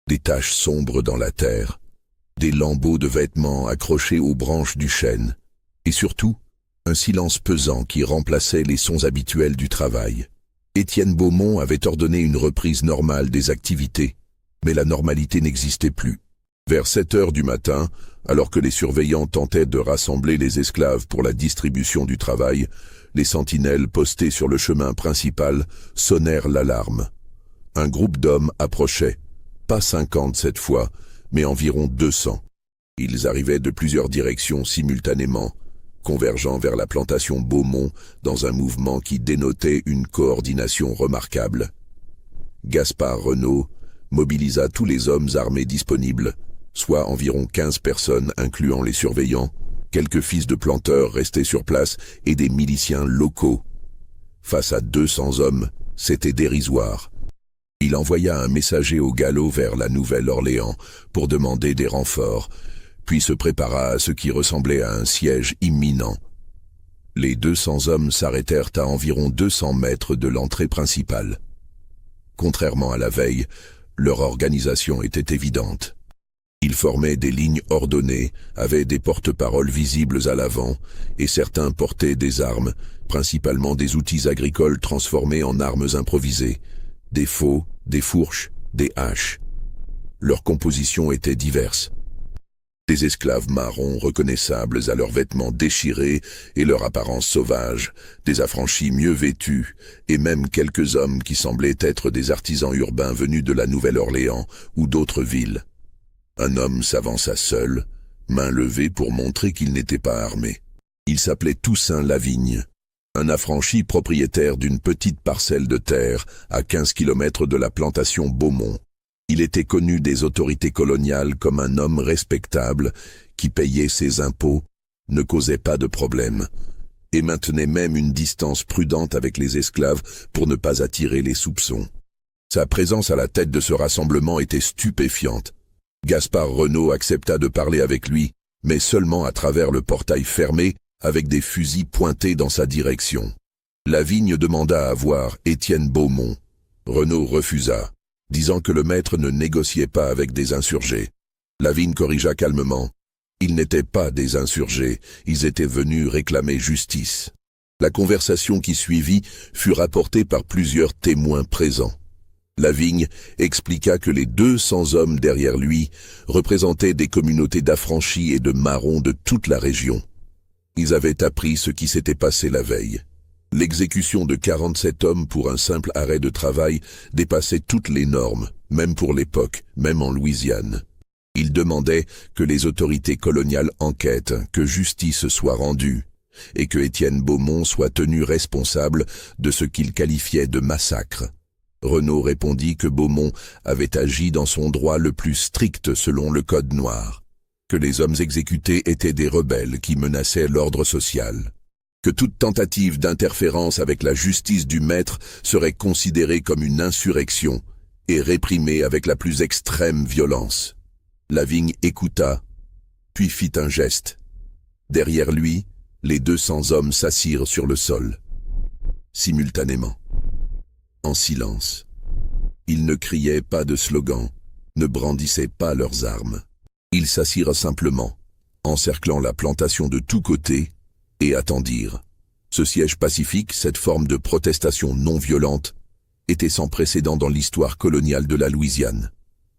Des taches sombres dans la terre, des lambeaux de vêtements accrochés aux branches du chêne, et surtout, un silence pesant qui remplaçait les sons habituels du travail. Étienne Beaumont avait ordonné une reprise normale des activités, mais la normalité n'existait plus. Vers 7 heures du matin, alors que les surveillants tentaient de rassembler les esclaves pour la distribution du travail, les sentinelles postées sur le chemin principal sonnèrent l'alarme. Un groupe d'hommes approchait, pas 50 cette fois, mais environ 200. Ils arrivaient de plusieurs directions simultanément, convergeant vers la plantation Beaumont dans un mouvement qui dénotait une coordination remarquable. Gaspard Renaud mobilisa tous les hommes armés disponibles, soit environ 15 personnes incluant les surveillants, quelques fils de planteurs restés sur place et des miliciens locaux. Face à 200 hommes, c'était dérisoire. Il envoya un messager au galop vers la Nouvelle-Orléans pour demander des renforts, puis se prépara à ce qui ressemblait à un siège imminent. Les 200 hommes s'arrêtèrent à environ 200 mètres de l'entrée principale. Contrairement à la veille, leur organisation était évidente. Ils formaient des lignes ordonnées, avaient des porte-paroles visibles à l'avant, et certains portaient des armes, principalement des outils agricoles transformés en armes improvisées, des faux, des fourches, des haches. Leur composition était diverse. Des esclaves marrons reconnaissables à leurs vêtements déchirés et leur apparence sauvage, des affranchis mieux vêtus, et même quelques hommes qui semblaient être des artisans urbains venus de la Nouvelle-Orléans ou d'autres villes. Un homme s'avança seul, main levée pour montrer qu'il n'était pas armé. Il s'appelait Toussaint Lavigne, un affranchi propriétaire d'une petite parcelle de terre à 15 kilomètres de la plantation Beaumont. Il était connu des autorités coloniales comme un homme respectable qui payait ses impôts, ne causait pas de problème, et maintenait même une distance prudente avec les esclaves pour ne pas attirer les soupçons. Sa présence à la tête de ce rassemblement était stupéfiante. Gaspard Renaud accepta de parler avec lui, mais seulement à travers le portail fermé, avec des fusils pointés dans sa direction. Lavigne demanda à voir Étienne Beaumont. Renaud refusa, disant que le maître ne négociait pas avec des insurgés. Lavigne corrigea calmement. Ils n'étaient pas des insurgés, ils étaient venus réclamer justice. La conversation qui suivit fut rapportée par plusieurs témoins présents. Lavigne expliqua que les 200 hommes derrière lui représentaient des communautés d'affranchis et de marrons de toute la région. Ils avaient appris ce qui s'était passé la veille. L'exécution de 47 hommes pour un simple arrêt de travail dépassait toutes les normes, même pour l'époque, même en Louisiane. Ils demandaient que les autorités coloniales enquêtent, que justice soit rendue, et que Étienne Beaumont soit tenu responsable de ce qu'ils qualifiaient de massacre. Renaud répondit que Beaumont avait agi dans son droit le plus strict selon le Code noir, que les hommes exécutés étaient des rebelles qui menaçaient l'ordre social, que toute tentative d'interférence avec la justice du maître serait considérée comme une insurrection et réprimée avec la plus extrême violence. Lavigne écouta, puis fit un geste. Derrière lui, les 200 hommes s'assirent sur le sol, simultanément, en silence. Ils ne criaient pas de slogan, ne brandissaient pas leurs armes. Ils s'assirent simplement, encerclant la plantation de tous côtés, et attendirent. Ce siège pacifique, cette forme de protestation non violente, était sans précédent dans l'histoire coloniale de la Louisiane.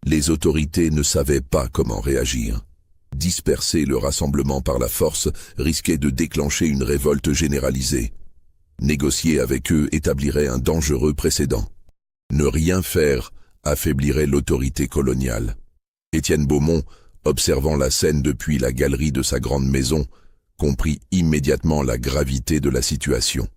Les autorités ne savaient pas comment réagir. Disperser le rassemblement par la force risquait de déclencher une révolte généralisée. Négocier avec eux établirait un dangereux précédent. Ne rien faire affaiblirait l'autorité coloniale. Étienne Beaumont, observant la scène depuis la galerie de sa grande maison, comprit immédiatement la gravité de la situation.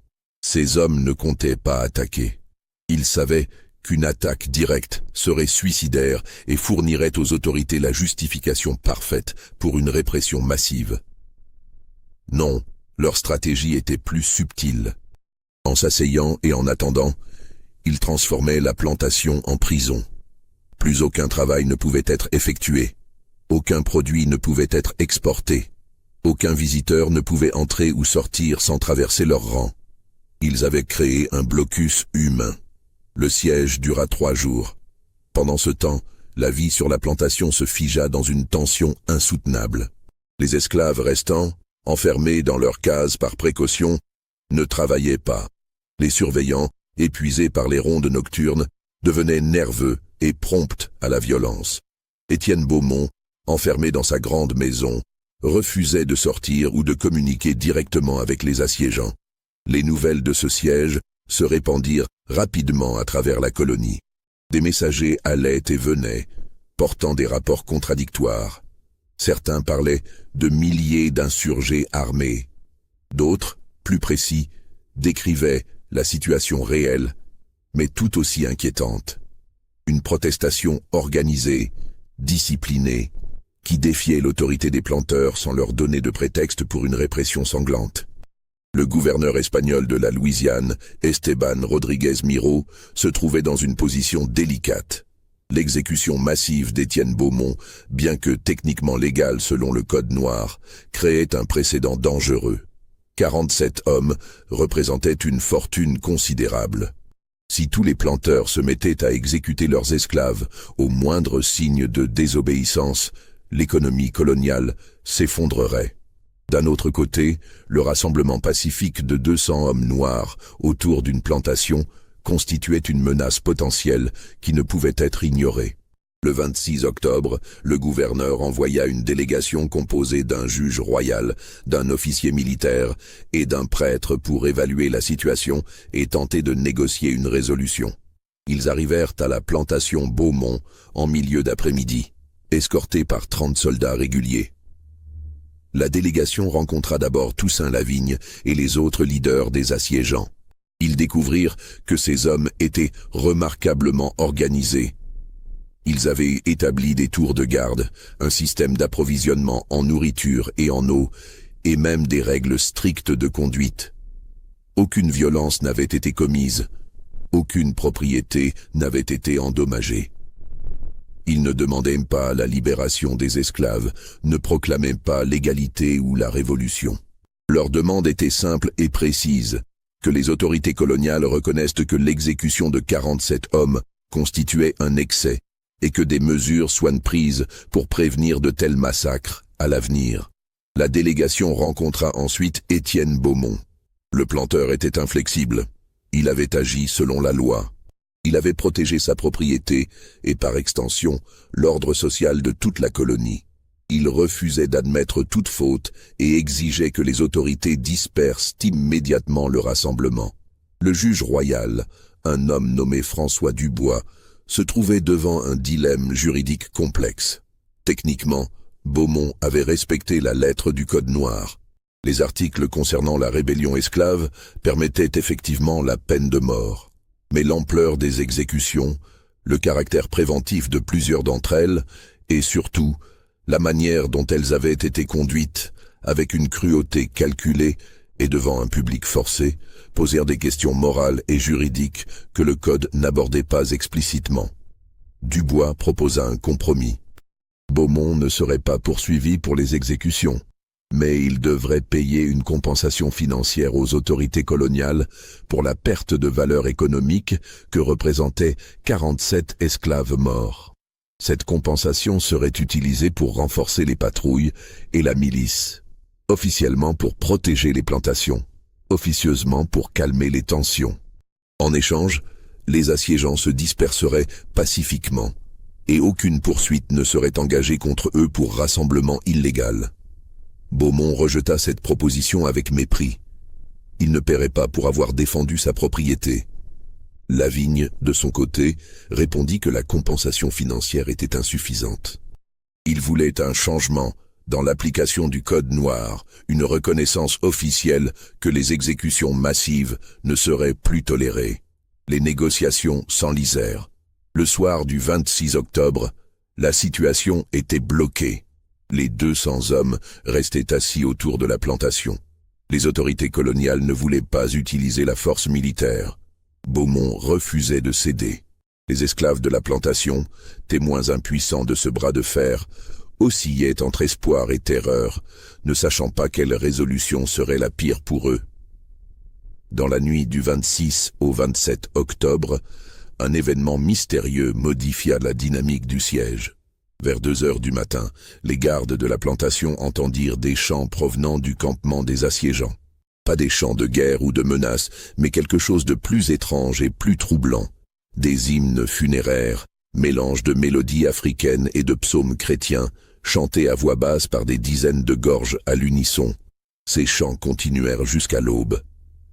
Ces hommes ne comptaient pas attaquer. Ils savaient qu'une attaque directe serait suicidaire et fournirait aux autorités la justification parfaite pour une répression massive. Non, leur stratégie était plus subtile. En s'asseyant et en attendant, ils transformaient la plantation en prison. Plus aucun travail ne pouvait être effectué. Aucun produit ne pouvait être exporté. Aucun visiteur ne pouvait entrer ou sortir sans traverser leurs rangs. Ils avaient créé un blocus humain. Le siège dura 3 jours. Pendant ce temps, la vie sur la plantation se figea dans une tension insoutenable. Les esclaves restants, enfermés dans leurs cases par précaution, ne travaillaient pas. Les surveillants, épuisés par les rondes nocturnes, devenaient nerveux et prompts à la violence. Étienne Beaumont, enfermé dans sa grande maison, refusait de sortir ou de communiquer directement avec les assiégeants. Les nouvelles de ce siège se répandirent rapidement à travers la colonie. Des messagers allaient et venaient, portant des rapports contradictoires. Certains parlaient de milliers d'insurgés armés. D'autres, plus précis, décrivaient la situation réelle, mais tout aussi inquiétante. Une protestation organisée, disciplinée, qui défiait l'autorité des planteurs sans leur donner de prétexte pour une répression sanglante. Le gouverneur espagnol de la Louisiane, Esteban Rodríguez Miró, se trouvait dans une position délicate. L'exécution massive d'Étienne Beaumont, bien que techniquement légale selon le Code noir, créait un précédent dangereux. 47 hommes représentaient une fortune considérable. Si tous les planteurs se mettaient à exécuter leurs esclaves au moindre signe de désobéissance, l'économie coloniale s'effondrerait. D'un autre côté, le rassemblement pacifique de 200 hommes noirs autour d'une plantation constituait une menace potentielle qui ne pouvait être ignorée. Le 26 octobre, le gouverneur envoya une délégation composée d'un juge royal, d'un officier militaire et d'un prêtre pour évaluer la situation et tenter de négocier une résolution. Ils arrivèrent à la plantation Beaumont en milieu d'après-midi, escortés par 30 soldats réguliers. La délégation rencontra d'abord Toussaint Lavigne et les autres leaders des assiégeants. Ils découvrirent que ces hommes étaient remarquablement organisés. Ils avaient établi des tours de garde, un système d'approvisionnement en nourriture et en eau, et même des règles strictes de conduite. Aucune violence n'avait été commise, aucune propriété n'avait été endommagée. Ils ne demandaient pas la libération des esclaves, ne proclamaient pas l'égalité ou la révolution. Leur demande était simple et précise, que les autorités coloniales reconnaissent que l'exécution de 47 hommes constituait un excès et que des mesures soient prises pour prévenir de tels massacres à l'avenir. La délégation rencontra ensuite Étienne Beaumont. Le planteur était inflexible. Il avait agi selon la loi. Il avait protégé sa propriété et, par extension, l'ordre social de toute la colonie. Il refusait d'admettre toute faute et exigeait que les autorités dispersent immédiatement le rassemblement. Le juge royal, un homme nommé François Dubois, se trouvait devant un dilemme juridique complexe. Techniquement, Beaumont avait respecté la lettre du Code noir. Les articles concernant la rébellion esclave permettaient effectivement la peine de mort. Mais l'ampleur des exécutions, le caractère préventif de plusieurs d'entre elles, et surtout, la manière dont elles avaient été conduites, avec une cruauté calculée et devant un public forcé, posèrent des questions morales et juridiques que le Code n'abordait pas explicitement. Dubois proposa un compromis. Beaumont ne serait pas poursuivi pour les exécutions, mais il devrait payer une compensation financière aux autorités coloniales pour la perte de valeur économique que représentaient 47 esclaves morts. Cette compensation serait utilisée pour renforcer les patrouilles et la milice, officiellement pour protéger les plantations, officieusement pour calmer les tensions. En échange, les assiégeants se disperseraient pacifiquement, et aucune poursuite ne serait engagée contre eux pour rassemblement illégal. Beaumont rejeta cette proposition avec mépris. Il ne paierait pas pour avoir défendu sa propriété. Lavigne, de son côté, répondit que la compensation financière était insuffisante. Il voulait un changement dans l'application du Code noir, une reconnaissance officielle que les exécutions massives ne seraient plus tolérées. Les négociations s'enlisèrent. Le soir du 26 octobre, la situation était bloquée. Les 200 hommes restaient assis autour de la plantation. Les autorités coloniales ne voulaient pas utiliser la force militaire. Beaumont refusait de céder. Les esclaves de la plantation, témoins impuissants de ce bras de fer, oscillaient entre espoir et terreur, ne sachant pas quelle résolution serait la pire pour eux. Dans la nuit du 26 au 27 octobre, un événement mystérieux modifia la dynamique du siège. Vers 2 heures du matin, les gardes de la plantation entendirent des chants provenant du campement des assiégeants. Pas des chants de guerre ou de menace, mais quelque chose de plus étrange et plus troublant. Des hymnes funéraires, mélange de mélodies africaines et de psaumes chrétiens, chantés à voix basse par des dizaines de gorges à l'unisson. Ces chants continuèrent jusqu'à l'aube.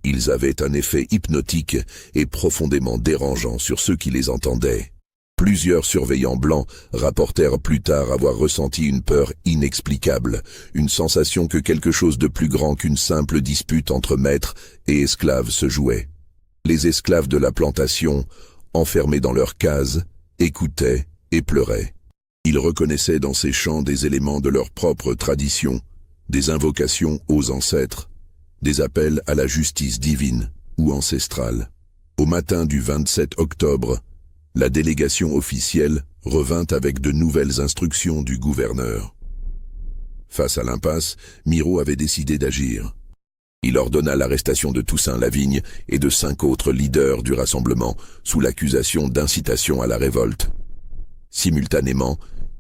Ils avaient un effet hypnotique et profondément dérangeant sur ceux qui les entendaient. Plusieurs surveillants blancs rapportèrent plus tard avoir ressenti une peur inexplicable, une sensation que quelque chose de plus grand qu'une simple dispute entre maîtres et esclaves se jouait. Les esclaves de la plantation, enfermés dans leurs cases, écoutaient et pleuraient. Ils reconnaissaient dans ces chants des éléments de leur propre tradition, des invocations aux ancêtres, des appels à la justice divine ou ancestrale. Au matin du 27 octobre, la délégation officielle revint avec de nouvelles instructions du gouverneur. Face à l'impasse, Miro avait décidé d'agir. Il ordonna l'arrestation de Toussaint Lavigne et de 5 autres leaders du rassemblement sous l'accusation d'incitation à la révolte. Simultanément,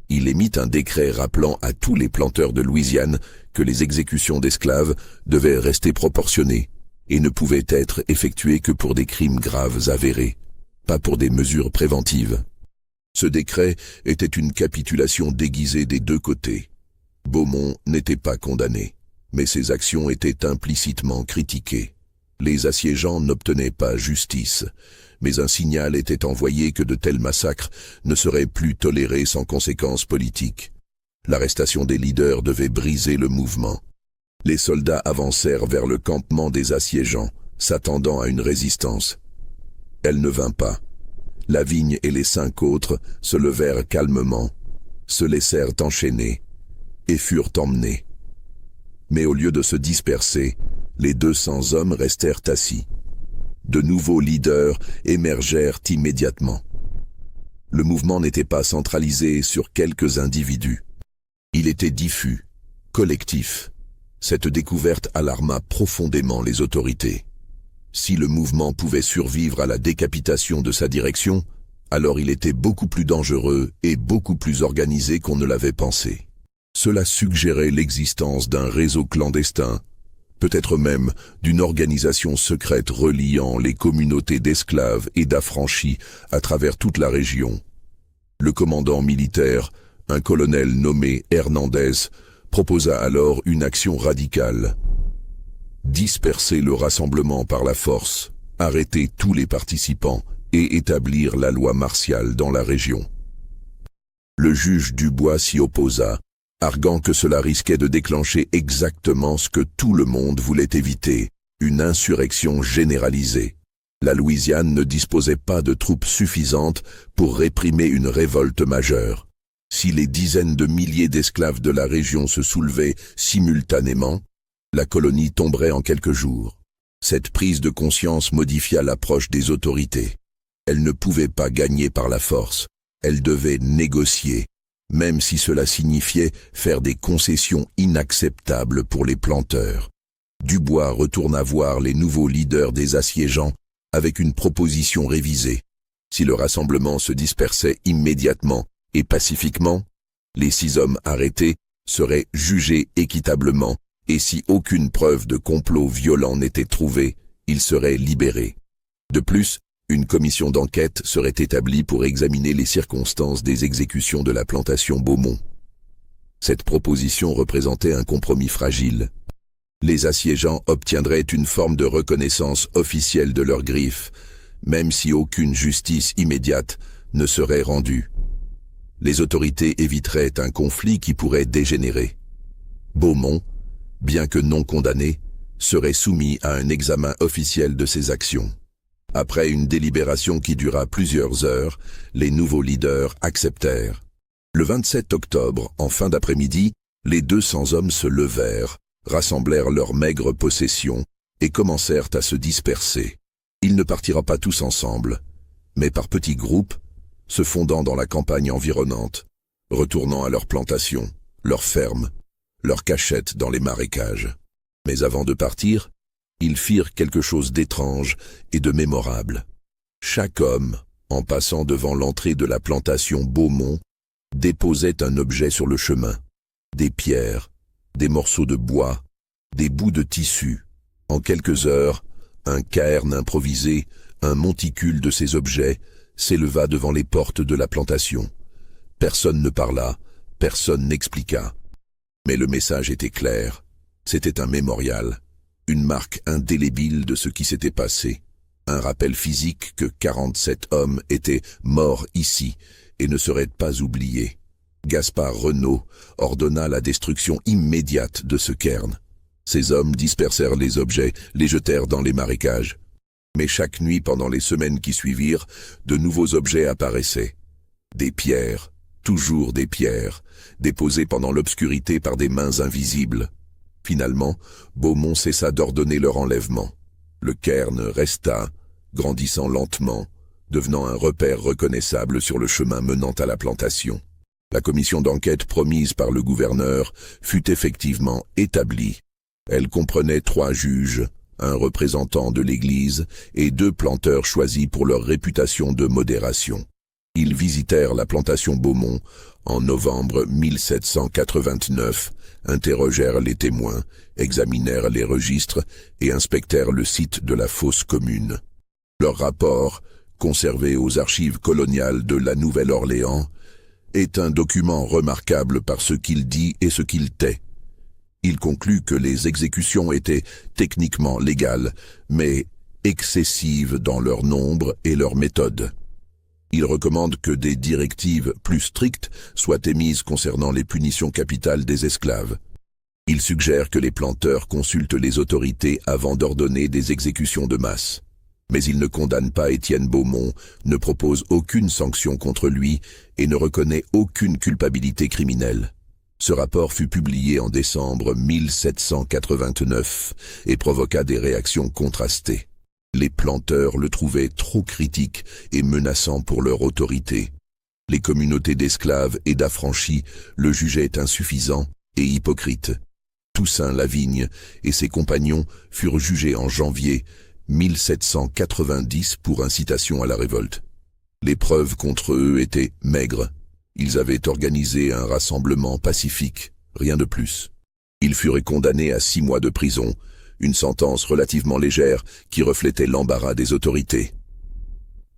il émit un décret rappelant à tous les planteurs de Louisiane que les exécutions d'esclaves devaient rester proportionnées et ne pouvaient être effectuées que pour des crimes graves avérés, pas pour des mesures préventives. Ce décret était une capitulation déguisée des deux côtés. Beaumont n'était pas condamné, mais ses actions étaient implicitement critiquées. Les assiégeants n'obtenaient pas justice, mais un signal était envoyé que de tels massacres ne seraient plus tolérés sans conséquences politiques. L'arrestation des leaders devait briser le mouvement. Les soldats avancèrent vers le campement des assiégeants, s'attendant à une résistance. Elle ne vint pas. Lavigne et les 5 autres se levèrent calmement, se laissèrent enchaîner et furent emmenés. Mais au lieu de se disperser, les 200 hommes restèrent assis. De nouveaux leaders émergèrent immédiatement. Le mouvement n'était pas centralisé sur quelques individus. Il était diffus, collectif. Cette découverte alarma profondément les autorités. Si le mouvement pouvait survivre à la décapitation de sa direction, alors il était beaucoup plus dangereux et beaucoup plus organisé qu'on ne l'avait pensé. Cela suggérait l'existence d'un réseau clandestin, peut-être même d'une organisation secrète reliant les communautés d'esclaves et d'affranchis à travers toute la région. Le commandant militaire, un colonel nommé Hernandez, proposa alors une action radicale. Disperser le rassemblement par la force, arrêter tous les participants et établir la loi martiale dans la région. Le juge Dubois s'y opposa, arguant que cela risquait de déclencher exactement ce que tout le monde voulait éviter, une insurrection généralisée. La Louisiane ne disposait pas de troupes suffisantes pour réprimer une révolte majeure. Si les dizaines de milliers d'esclaves de la région se soulevaient simultanément, la colonie tomberait en quelques jours. Cette prise de conscience modifia l'approche des autorités. Elles ne pouvaient pas gagner par la force, elles devaient négocier, même si cela signifiait faire des concessions inacceptables pour les planteurs. Dubois retourna voir les nouveaux leaders des assiégeants avec une proposition révisée. Si le rassemblement se dispersait immédiatement et pacifiquement, les 6 hommes arrêtés seraient jugés équitablement et si aucune preuve de complot violent n'était trouvée, ils seraient libérés. De plus, une commission d'enquête serait établie pour examiner les circonstances des exécutions de la plantation Beaumont. Cette proposition représentait un compromis fragile. Les assiégeants obtiendraient une forme de reconnaissance officielle de leurs griefs, même si aucune justice immédiate ne serait rendue. Les autorités éviteraient un conflit qui pourrait dégénérer. Beaumont, bien que non condamné, serait soumis à un examen officiel de ses actions. Après une délibération qui dura plusieurs heures, les nouveaux leaders acceptèrent. Le 27 octobre, en fin d'après-midi, les 200 hommes se levèrent, rassemblèrent leurs maigres possessions et commencèrent à se disperser. Il ne partira pas tous ensemble. mais par petits groupes, se fondant dans la campagne environnante, retournant à leurs plantations, leurs fermes, leurs cachettes dans les marécages. Mais avant de partir, ils firent quelque chose d'étrange et de mémorable. Chaque homme, en passant devant l'entrée de la plantation Beaumont, déposait un objet sur le chemin. Des pierres, des morceaux de bois, des bouts de tissu. En quelques heures, un cairn improvisé, un monticule de ces objets, s'éleva devant les portes de la plantation. Personne ne parla, personne n'expliqua. Mais le message était clair. C'était un mémorial, une marque indélébile de ce qui s'était passé. Un rappel physique que 47 hommes étaient morts ici et ne seraient pas oubliés. Gaspard Renault ordonna la destruction immédiate de ce cairn. Ces hommes dispersèrent les objets, les jetèrent dans les marécages. Mais chaque nuit pendant les semaines qui suivirent, de nouveaux objets apparaissaient. Des pierres, toujours des pierres, déposées pendant l'obscurité par des mains invisibles. Finalement, Beaumont cessa d'ordonner leur enlèvement. Le cairn resta, grandissant lentement, devenant un repère reconnaissable sur le chemin menant à la plantation. La commission d'enquête promise par le gouverneur fut effectivement établie. Elle comprenait 3 juges, un représentant de l'Église et 2 planteurs choisis pour leur réputation de modération. Ils visitèrent la plantation Beaumont en novembre 1789, interrogèrent les témoins, examinèrent les registres et inspectèrent le site de la fosse commune. Leur rapport, conservé aux archives coloniales de la Nouvelle-Orléans, est un document remarquable par ce qu'il dit et ce qu'il tait. Il conclut que les exécutions étaient techniquement légales, mais excessives dans leur nombre et leur méthode. Il recommande que des directives plus strictes soient émises concernant les punitions capitales des esclaves. Il suggère que les planteurs consultent les autorités avant d'ordonner des exécutions de masse. Mais il ne condamne pas Étienne Beaumont, ne propose aucune sanction contre lui et ne reconnaît aucune culpabilité criminelle. Ce rapport fut publié en décembre 1789 et provoqua des réactions contrastées. Les planteurs le trouvaient trop critique et menaçant pour leur autorité. Les communautés d'esclaves et d'affranchis le jugeaient insuffisant et hypocrite. Toussaint Lavigne et ses compagnons furent jugés en janvier 1790 pour incitation à la révolte. Les preuves contre eux étaient maigres. Ils avaient organisé un rassemblement pacifique, rien de plus. Ils furent condamnés à 6 mois de prison, une sentence relativement légère qui reflétait l'embarras des autorités.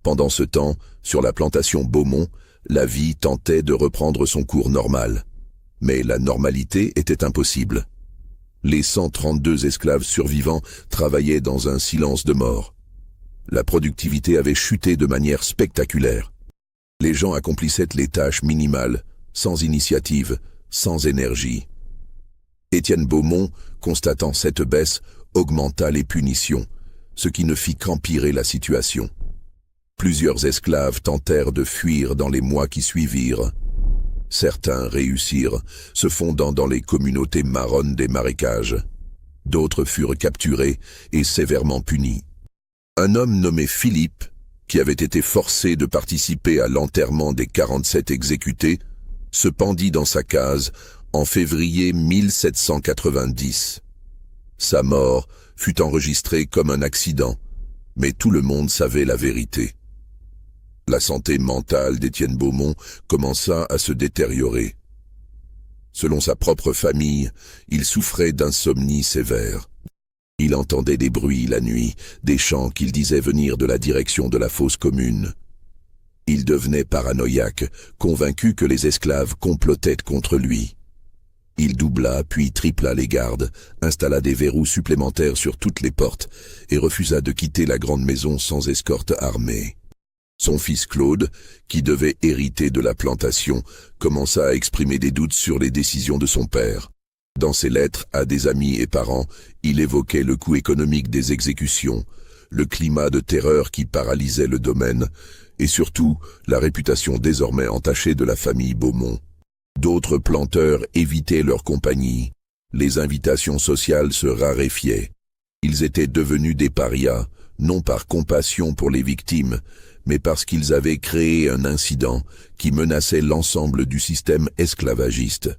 Pendant ce temps, sur la plantation Beaumont, la vie tentait de reprendre son cours normal. Mais la normalité était impossible. Les 132 esclaves survivants travaillaient dans un silence de mort. La productivité avait chuté de manière spectaculaire. Les gens accomplissaient les tâches minimales, sans initiative, sans énergie. Étienne Beaumont, constatant cette baisse, augmenta les punitions, ce qui ne fit qu'empirer la situation. Plusieurs esclaves tentèrent de fuir dans les mois qui suivirent. Certains réussirent, se fondant dans les communautés marronnes des marécages. D'autres furent capturés et sévèrement punis. Un homme nommé Philippe, qui avait été forcé de participer à l'enterrement des 47 exécutés, se pendit dans sa case en février 1790. Sa mort fut enregistrée comme un accident, mais tout le monde savait la vérité. La santé mentale d'Étienne Beaumont commença à se détériorer. Selon sa propre famille, il souffrait d'insomnie sévère. Il entendait des bruits la nuit, des chants qu'il disait venir de la direction de la fosse commune. Il devenait paranoïaque, convaincu que les esclaves complotaient contre lui. Il doubla puis tripla les gardes, installa des verrous supplémentaires sur toutes les portes et refusa de quitter la grande maison sans escorte armée. Son fils Claude, qui devait hériter de la plantation, commença à exprimer des doutes sur les décisions de son père. Dans ses lettres à des amis et parents, il évoquait le coût économique des exécutions, le climat de terreur qui paralysait le domaine, et surtout la réputation désormais entachée de la famille Beaumont. D'autres planteurs évitaient leur compagnie. Les invitations sociales se raréfiaient. Ils étaient devenus des parias, non par compassion pour les victimes, mais parce qu'ils avaient créé un incident qui menaçait l'ensemble du système esclavagiste.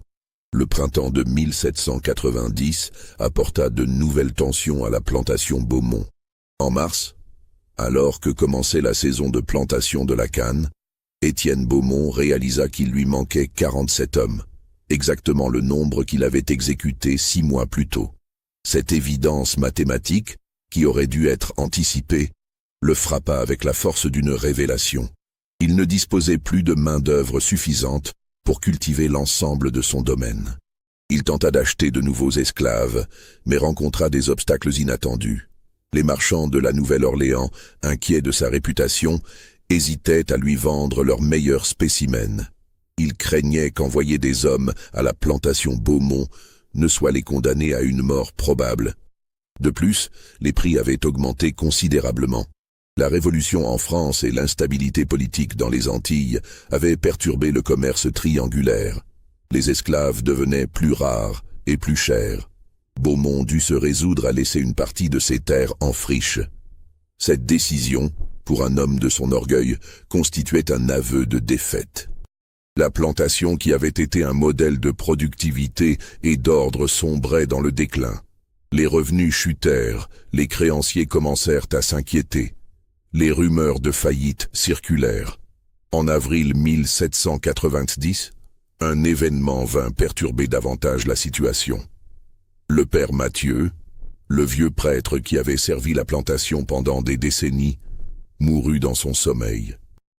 Le printemps de 1790 apporta de nouvelles tensions à la plantation Beaumont. En mars, alors que commençait la saison de plantation de la canne, Étienne Beaumont réalisa qu'il lui manquait 47 hommes, exactement le nombre qu'il avait exécuté 6 mois plus tôt. Cette évidence mathématique, qui aurait dû être anticipée, le frappa avec la force d'une révélation. Il ne disposait plus de main-d'œuvre suffisante pour cultiver l'ensemble de son domaine. Il tenta d'acheter de nouveaux esclaves, mais rencontra des obstacles inattendus. Les marchands de la Nouvelle-Orléans, inquiets de sa réputation, hésitaient à lui vendre leurs meilleurs spécimens. Ils craignaient qu'envoyer des hommes à la plantation Beaumont ne soit les condamner à une mort probable. De plus, les prix avaient augmenté considérablement. La révolution en France et l'instabilité politique dans les Antilles avaient perturbé le commerce triangulaire. Les esclaves devenaient plus rares et plus chers. Beaumont dut se résoudre à laisser une partie de ses terres en friche. Cette décision, pour un homme de son orgueil, constituait un aveu de défaite. La plantation qui avait été un modèle de productivité et d'ordre sombrait dans le déclin. Les revenus chutèrent, les créanciers commencèrent à s'inquiéter. Les rumeurs de faillite circulèrent. En avril 1790, un événement vint perturber davantage la situation. Le père Mathieu, le vieux prêtre qui avait servi la plantation pendant des décennies, mourut dans son sommeil.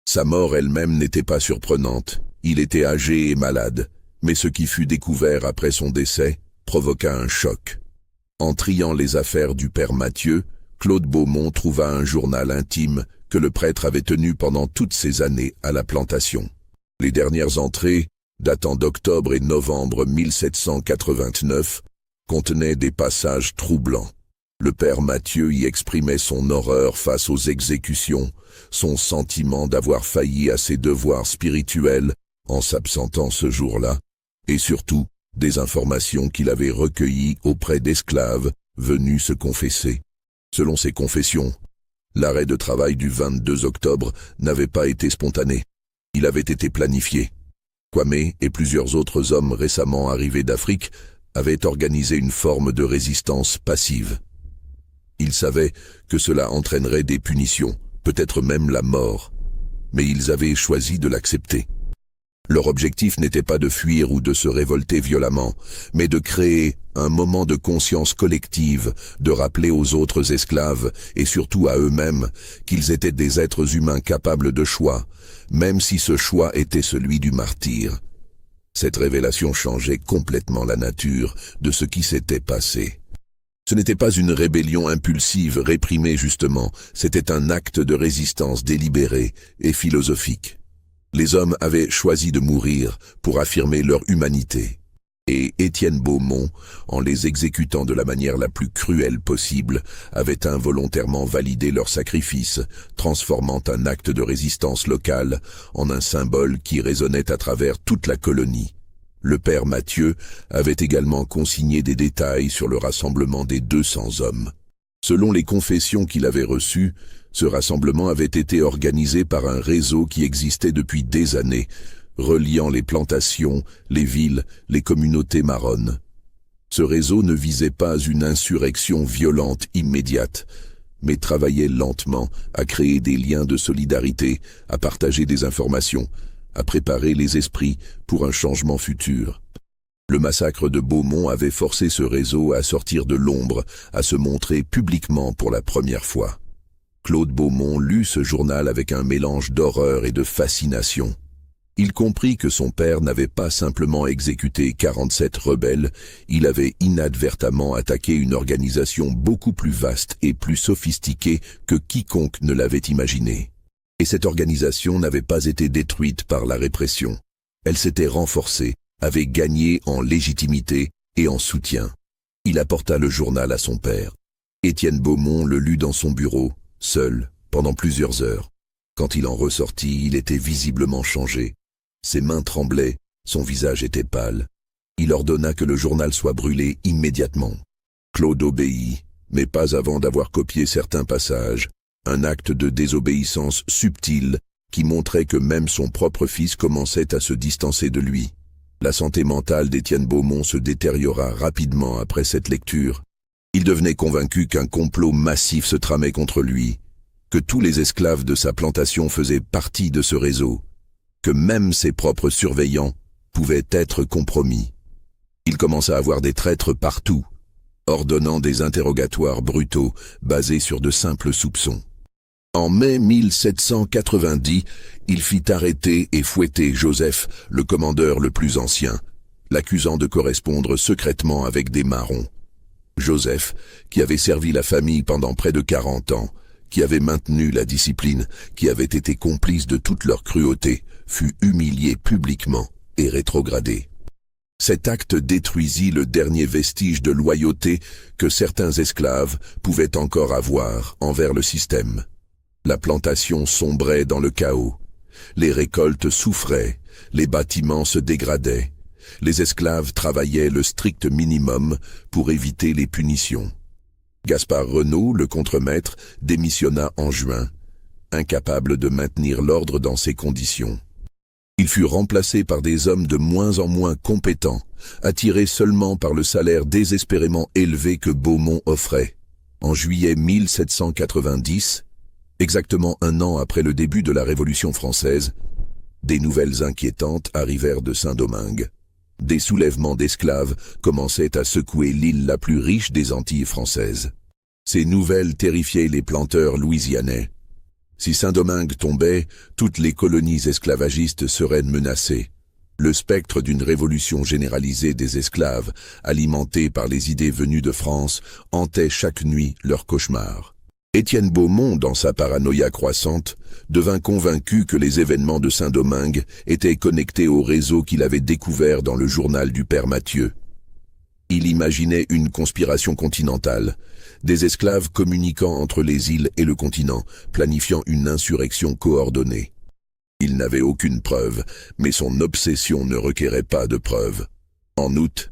Sa mort elle-même n'était pas surprenante. Il était âgé et malade, mais ce qui fut découvert après son décès provoqua un choc. En triant les affaires du père Mathieu, Claude Beaumont trouva un journal intime que le prêtre avait tenu pendant toutes ces années à la plantation. Les dernières entrées, datant d'octobre et novembre 1789, contenaient des passages troublants. Le père Mathieu y exprimait son horreur face aux exécutions, son sentiment d'avoir failli à ses devoirs spirituels en s'absentant ce jour-là, et surtout des informations qu'il avait recueillies auprès d'esclaves venus se confesser. Selon ces confessions, l'arrêt de travail du 22 octobre n'avait pas été spontané. Il avait été planifié. Kwame et plusieurs autres hommes récemment arrivés d'Afrique avaient organisé une forme de résistance passive. Ils savaient que cela entraînerait des punitions, peut-être même la mort, mais ils avaient choisi de l'accepter. Leur objectif n'était pas de fuir ou de se révolter violemment, mais de créer un moment de conscience collective, de rappeler aux autres esclaves, et surtout à eux-mêmes, qu'ils étaient des êtres humains capables de choix, même si ce choix était celui du martyr. Cette révélation changeait complètement la nature de ce qui s'était passé. Ce n'était pas une rébellion impulsive, réprimée justement, c'était un acte de résistance délibéré et philosophique. Les hommes avaient choisi de mourir pour affirmer leur humanité. Et Étienne Beaumont, en les exécutant de la manière la plus cruelle possible, avait involontairement validé leur sacrifice, transformant un acte de résistance locale en un symbole qui résonnait à travers toute la colonie. Le père Mathieu avait également consigné des détails sur le rassemblement des 200 hommes. Selon les confessions qu'il avait reçues, ce rassemblement avait été organisé par un réseau qui existait depuis des années, reliant les plantations, les villes, les communautés marronnes. Ce réseau ne visait pas une insurrection violente immédiate, mais travaillait lentement à créer des liens de solidarité, à partager des informations, à préparer les esprits pour un changement futur. Le massacre de Beaumont avait forcé ce réseau à sortir de l'ombre, à se montrer publiquement pour la première fois. Claude Beaumont lut ce journal avec un mélange d'horreur et de fascination. Il comprit que son père n'avait pas simplement exécuté 47 rebelles, il avait inadvertemment attaqué une organisation beaucoup plus vaste et plus sophistiquée que quiconque ne l'avait imaginé. Et cette organisation n'avait pas été détruite par la répression. Elle s'était renforcée, avait gagné en légitimité et en soutien. Il apporta le journal à son père. Étienne Beaumont le lut dans son bureau, seul, pendant plusieurs heures. Quand il en ressortit, il était visiblement changé. Ses mains tremblaient, son visage était pâle. Il ordonna que le journal soit brûlé immédiatement. Claude obéit, mais pas avant d'avoir copié certains passages, Un acte de désobéissance subtile qui montrait que même son propre fils commençait à se distancer de lui. La santé mentale d'Étienne Beaumont se détériora rapidement après cette lecture. Il devenait convaincu qu'un complot massif se tramait contre lui, que tous les esclaves de sa plantation faisaient partie de ce réseau, que même ses propres surveillants pouvaient être compromis. Il commença à voir des traîtres partout, ordonnant des interrogatoires brutaux basés sur de simples soupçons. En mai 1790, il fit arrêter et fouetter Joseph, le commandeur le plus ancien, l'accusant de correspondre secrètement avec des marrons. Joseph, qui avait servi la famille pendant près de 40 ans, qui avait maintenu la discipline, qui avait été complice de toute leur cruauté, fut humilié publiquement et rétrogradé. Cet acte détruisit le dernier vestige de loyauté que certains esclaves pouvaient encore avoir envers le système. La plantation sombrait dans le chaos. Les récoltes souffraient, les bâtiments se dégradaient. Les esclaves travaillaient le strict minimum pour éviter les punitions. Gaspard Renaud, le contremaître, démissionna en juin, incapable de maintenir l'ordre dans ces conditions. Il fut remplacé par des hommes de moins en moins compétents, attirés seulement par le salaire désespérément élevé que Beaumont offrait. En juillet 1790, exactement un an après le début de la Révolution française, des nouvelles inquiétantes arrivèrent de Saint-Domingue. Des soulèvements d'esclaves commençaient à secouer l'île la plus riche des Antilles françaises. Ces nouvelles terrifiaient les planteurs louisianais. Si Saint-Domingue tombait, toutes les colonies esclavagistes seraient menacées. Le spectre d'une révolution généralisée des esclaves, alimentée par les idées venues de France, hantait chaque nuit leurs cauchemars. Étienne Beaumont, dans sa paranoïa croissante, devint convaincu que les événements de Saint-Domingue étaient connectés au réseau qu'il avait découvert dans le journal du père Mathieu. Il imaginait une conspiration continentale, des esclaves communiquant entre les îles et le continent, planifiant une insurrection coordonnée. Il n'avait aucune preuve, mais son obsession ne requérait pas de preuves. En août,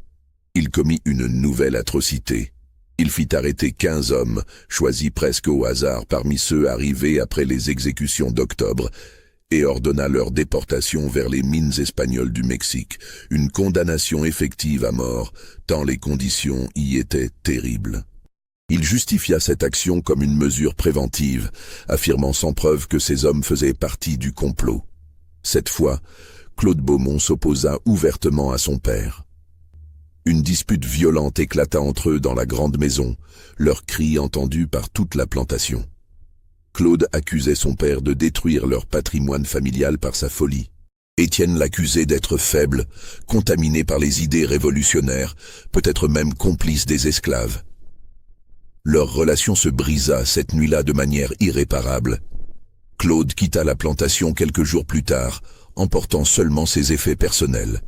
il commit une nouvelle atrocité. Il fit arrêter 15 hommes, choisis presque au hasard parmi ceux arrivés après les exécutions d'octobre, et ordonna leur déportation vers les mines espagnoles du Mexique, une condamnation effective à mort, tant les conditions y étaient terribles. Il justifia cette action comme une mesure préventive, affirmant sans preuve que ces hommes faisaient partie du complot. Cette fois, Claude Beaumont s'opposa ouvertement à son père. Une dispute violente éclata entre eux dans la grande maison, leurs cris entendus par toute la plantation. Claude accusait son père de détruire leur patrimoine familial par sa folie. Étienne l'accusait d'être faible, contaminé par les idées révolutionnaires, peut-être même complice des esclaves. Leur relation se brisa cette nuit-là de manière irréparable. Claude quitta la plantation quelques jours plus tard, emportant seulement ses effets personnels.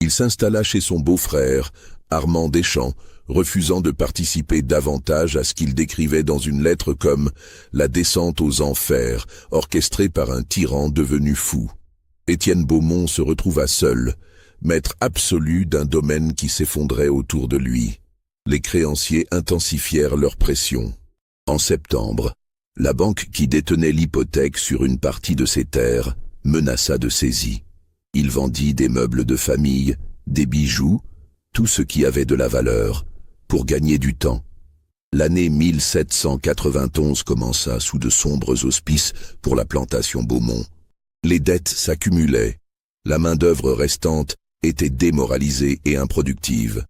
Il s'installa chez son beau-frère, Armand Deschamps, refusant de participer davantage à ce qu'il décrivait dans une lettre comme « la descente aux enfers », orchestrée par un tyran devenu fou. Étienne Beaumont se retrouva seul, maître absolu d'un domaine qui s'effondrait autour de lui. Les créanciers intensifièrent leur pression. En septembre, la banque qui détenait l'hypothèque sur une partie de ses terres menaça de saisie. Il vendit des meubles de famille, des bijoux, tout ce qui avait de la valeur, pour gagner du temps. L'année 1791 commença sous de sombres auspices pour la plantation Beaumont. Les dettes s'accumulaient, la main-d'œuvre restante était démoralisée et improductive,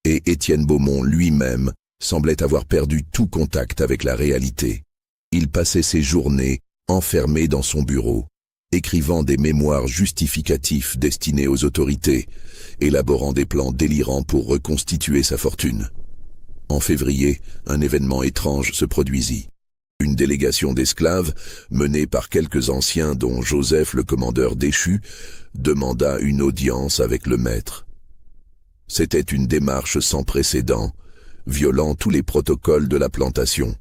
et Étienne Beaumont lui-même semblait avoir perdu tout contact avec la réalité. Il passait ses journées enfermé dans son bureau, écrivant des mémoires justificatifs destinés aux autorités, élaborant des plans délirants pour reconstituer sa fortune. En février, un événement étrange se produisit. Une délégation d'esclaves, menée par quelques anciens dont Joseph le commandeur déchu, demanda une audience avec le maître. C'était une démarche sans précédent, violant tous les protocoles de la plantation.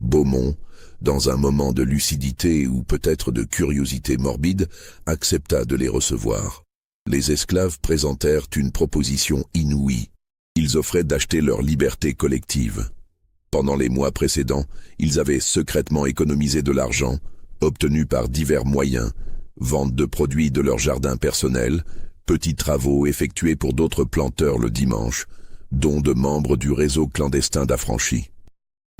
Beaumont, dans un moment de lucidité ou peut-être de curiosité morbide, accepta de les recevoir. Les esclaves présentèrent une proposition inouïe. Ils offraient d'acheter leur liberté collective. Pendant les mois précédents, ils avaient secrètement économisé de l'argent, obtenu par divers moyens, vente de produits de leur jardin personnel, petits travaux effectués pour d'autres planteurs le dimanche, dons de membres du réseau clandestin d'affranchis.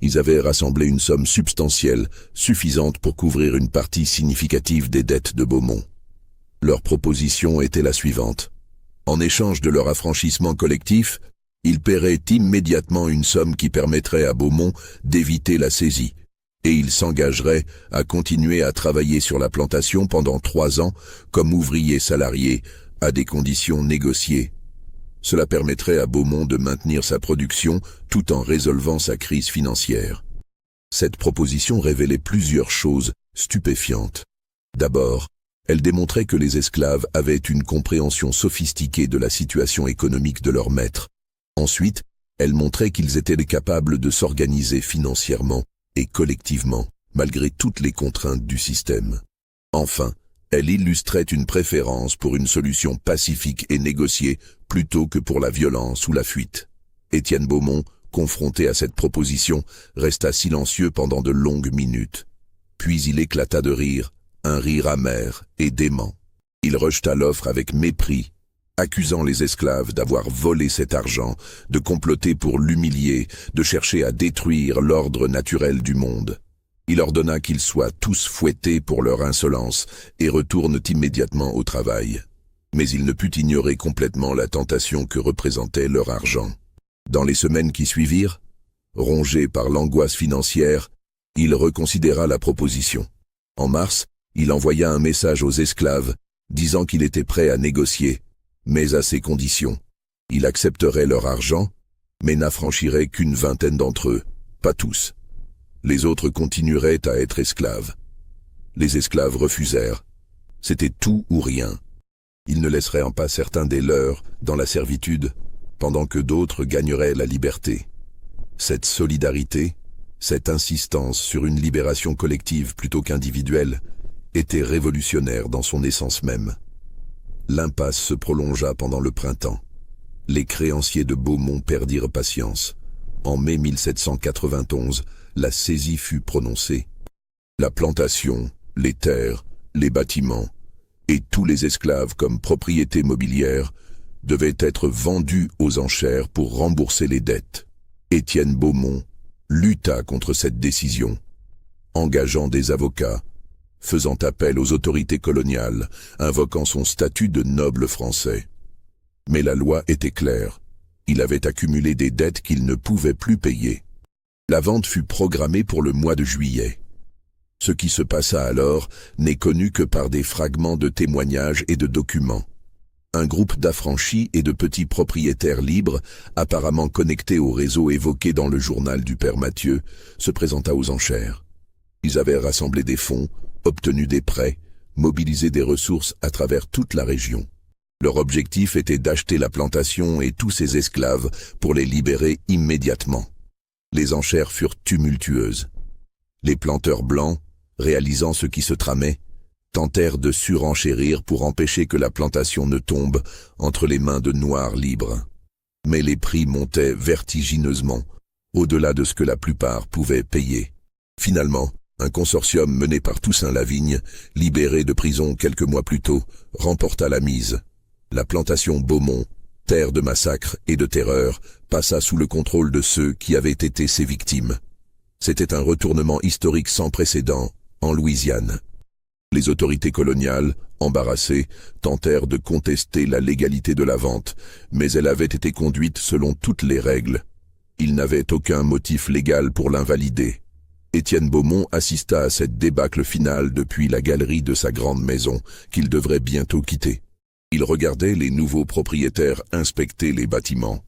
Ils avaient rassemblé une somme substantielle, suffisante pour couvrir une partie significative des dettes de Beaumont. Leur proposition était la suivante. En échange de leur affranchissement collectif, ils paieraient immédiatement une somme qui permettrait à Beaumont d'éviter la saisie, et ils s'engageraient à continuer à travailler sur la plantation pendant 3 ans comme ouvriers salariés à des conditions négociées. Cela permettrait à Beaumont de maintenir sa production tout en résolvant sa crise financière. Cette proposition révélait plusieurs choses stupéfiantes. D'abord, elle démontrait que les esclaves avaient une compréhension sophistiquée de la situation économique de leur maître. Ensuite, elle montrait qu'ils étaient capables de s'organiser financièrement et collectivement, malgré toutes les contraintes du système. Enfin, elle illustrait une préférence pour une solution pacifique et négociée plutôt que pour la violence ou la fuite. Étienne Beaumont, confronté à cette proposition, resta silencieux pendant de longues minutes. Puis il éclata de rire, un rire amer et dément. Il rejeta l'offre avec mépris, accusant les esclaves d'avoir volé cet argent, de comploter pour l'humilier, de chercher à détruire l'ordre naturel du monde. Il ordonna qu'ils soient tous fouettés pour leur insolence et retournent immédiatement au travail. Mais il ne put ignorer complètement la tentation que représentait leur argent. Dans les semaines qui suivirent, rongé par l'angoisse financière, il reconsidéra la proposition. En mars, il envoya un message aux esclaves, disant qu'il était prêt à négocier, mais à ces conditions. Il accepterait leur argent, mais n'affranchirait qu'une vingtaine d'entre eux, pas tous. Les autres continueraient à être esclaves. Les esclaves refusèrent. C'était tout ou rien. Ils ne laisseraient en pas certains des leurs dans la servitude, pendant que d'autres gagneraient la liberté. Cette solidarité, cette insistance sur une libération collective plutôt qu'individuelle, était révolutionnaire dans son essence même. L'impasse se prolongea pendant le printemps. Les créanciers de Beaumont perdirent patience. En mai 1791, la saisie fut prononcée. La plantation, les terres, les bâtiments et tous les esclaves comme propriété mobilière devaient être vendus aux enchères pour rembourser les dettes. Étienne Beaumont lutta contre cette décision, engageant des avocats, faisant appel aux autorités coloniales, invoquant son statut de noble français. Mais la loi était claire. Il avait accumulé des dettes qu'il ne pouvait plus payer. La vente fut programmée pour le mois de juillet. Ce qui se passa alors n'est connu que par des fragments de témoignages et de documents. Un groupe d'affranchis et de petits propriétaires libres, apparemment connectés au réseau évoqué dans le journal du père Mathieu, se présenta aux enchères. Ils avaient rassemblé des fonds, obtenu des prêts, mobilisé des ressources à travers toute la région. Leur objectif était d'acheter la plantation et tous ses esclaves pour les libérer immédiatement. Les enchères furent tumultueuses. Les planteurs blancs, réalisant ce qui se tramait, tentèrent de surenchérir pour empêcher que la plantation ne tombe entre les mains de noirs libres. Mais les prix montaient vertigineusement, au-delà de ce que la plupart pouvaient payer. Finalement, un consortium mené par Toussaint Lavigne, libéré de prison quelques mois plus tôt, remporta la mise. La plantation Beaumont, terre de massacres et de terreur, passa sous le contrôle de ceux qui avaient été ses victimes. C'était un retournement historique sans précédent en Louisiane. Les autorités coloniales, embarrassées, tentèrent de contester la légalité de la vente, mais elle avait été conduite selon toutes les règles. Il n'avait aucun motif légal pour l'invalider. Étienne Beaumont assista à cette débâcle finale depuis la galerie de sa grande maison, qu'il devrait bientôt quitter. Il regardait les nouveaux propriétaires inspecter les bâtiments,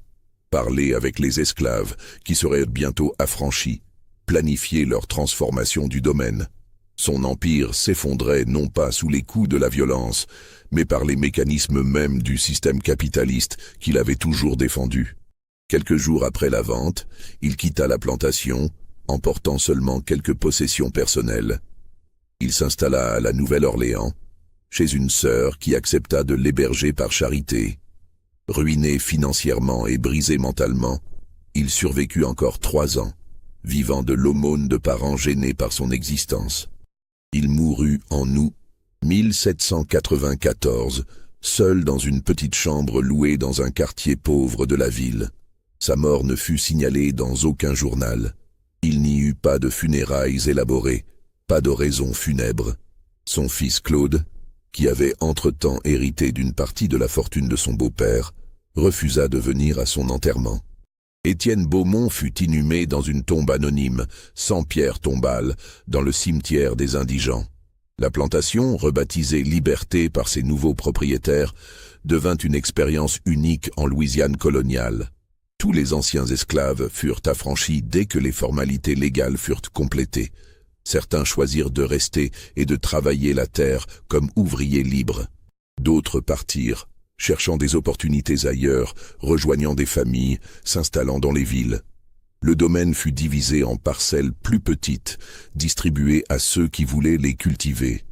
parler avec les esclaves qui seraient bientôt affranchis, planifier leur transformation du domaine. Son empire s'effondrait non pas sous les coups de la violence, mais par les mécanismes mêmes du système capitaliste qu'il avait toujours défendu. Quelques jours après la vente, il quitta la plantation, emportant seulement quelques possessions personnelles. Il s'installa à la Nouvelle-Orléans, chez une sœur qui accepta de l'héberger par charité. Ruiné financièrement et brisé mentalement, il survécut encore 3 ans, vivant de l'aumône de parents gênés par son existence. Il mourut en août 1794, seul dans une petite chambre louée dans un quartier pauvre de la ville. Sa mort ne fut signalée dans aucun journal. Il n'y eut pas de funérailles élaborées, pas d'oraison funèbre. Son fils Claude, qui avait entre-temps hérité d'une partie de la fortune de son beau-père, refusa de venir à son enterrement. Étienne Beaumont fut inhumé dans une tombe anonyme, sans pierre tombale, dans le cimetière des indigents. La plantation, rebaptisée Liberté par ses nouveaux propriétaires, devint une expérience unique en Louisiane coloniale. Tous les anciens esclaves furent affranchis dès que les formalités légales furent complétées. Certains choisirent de rester et de travailler la terre comme ouvriers libres. D'autres partirent, cherchant des opportunités ailleurs, rejoignant des familles, s'installant dans les villes. Le domaine fut divisé en parcelles plus petites, distribuées à ceux qui voulaient les cultiver.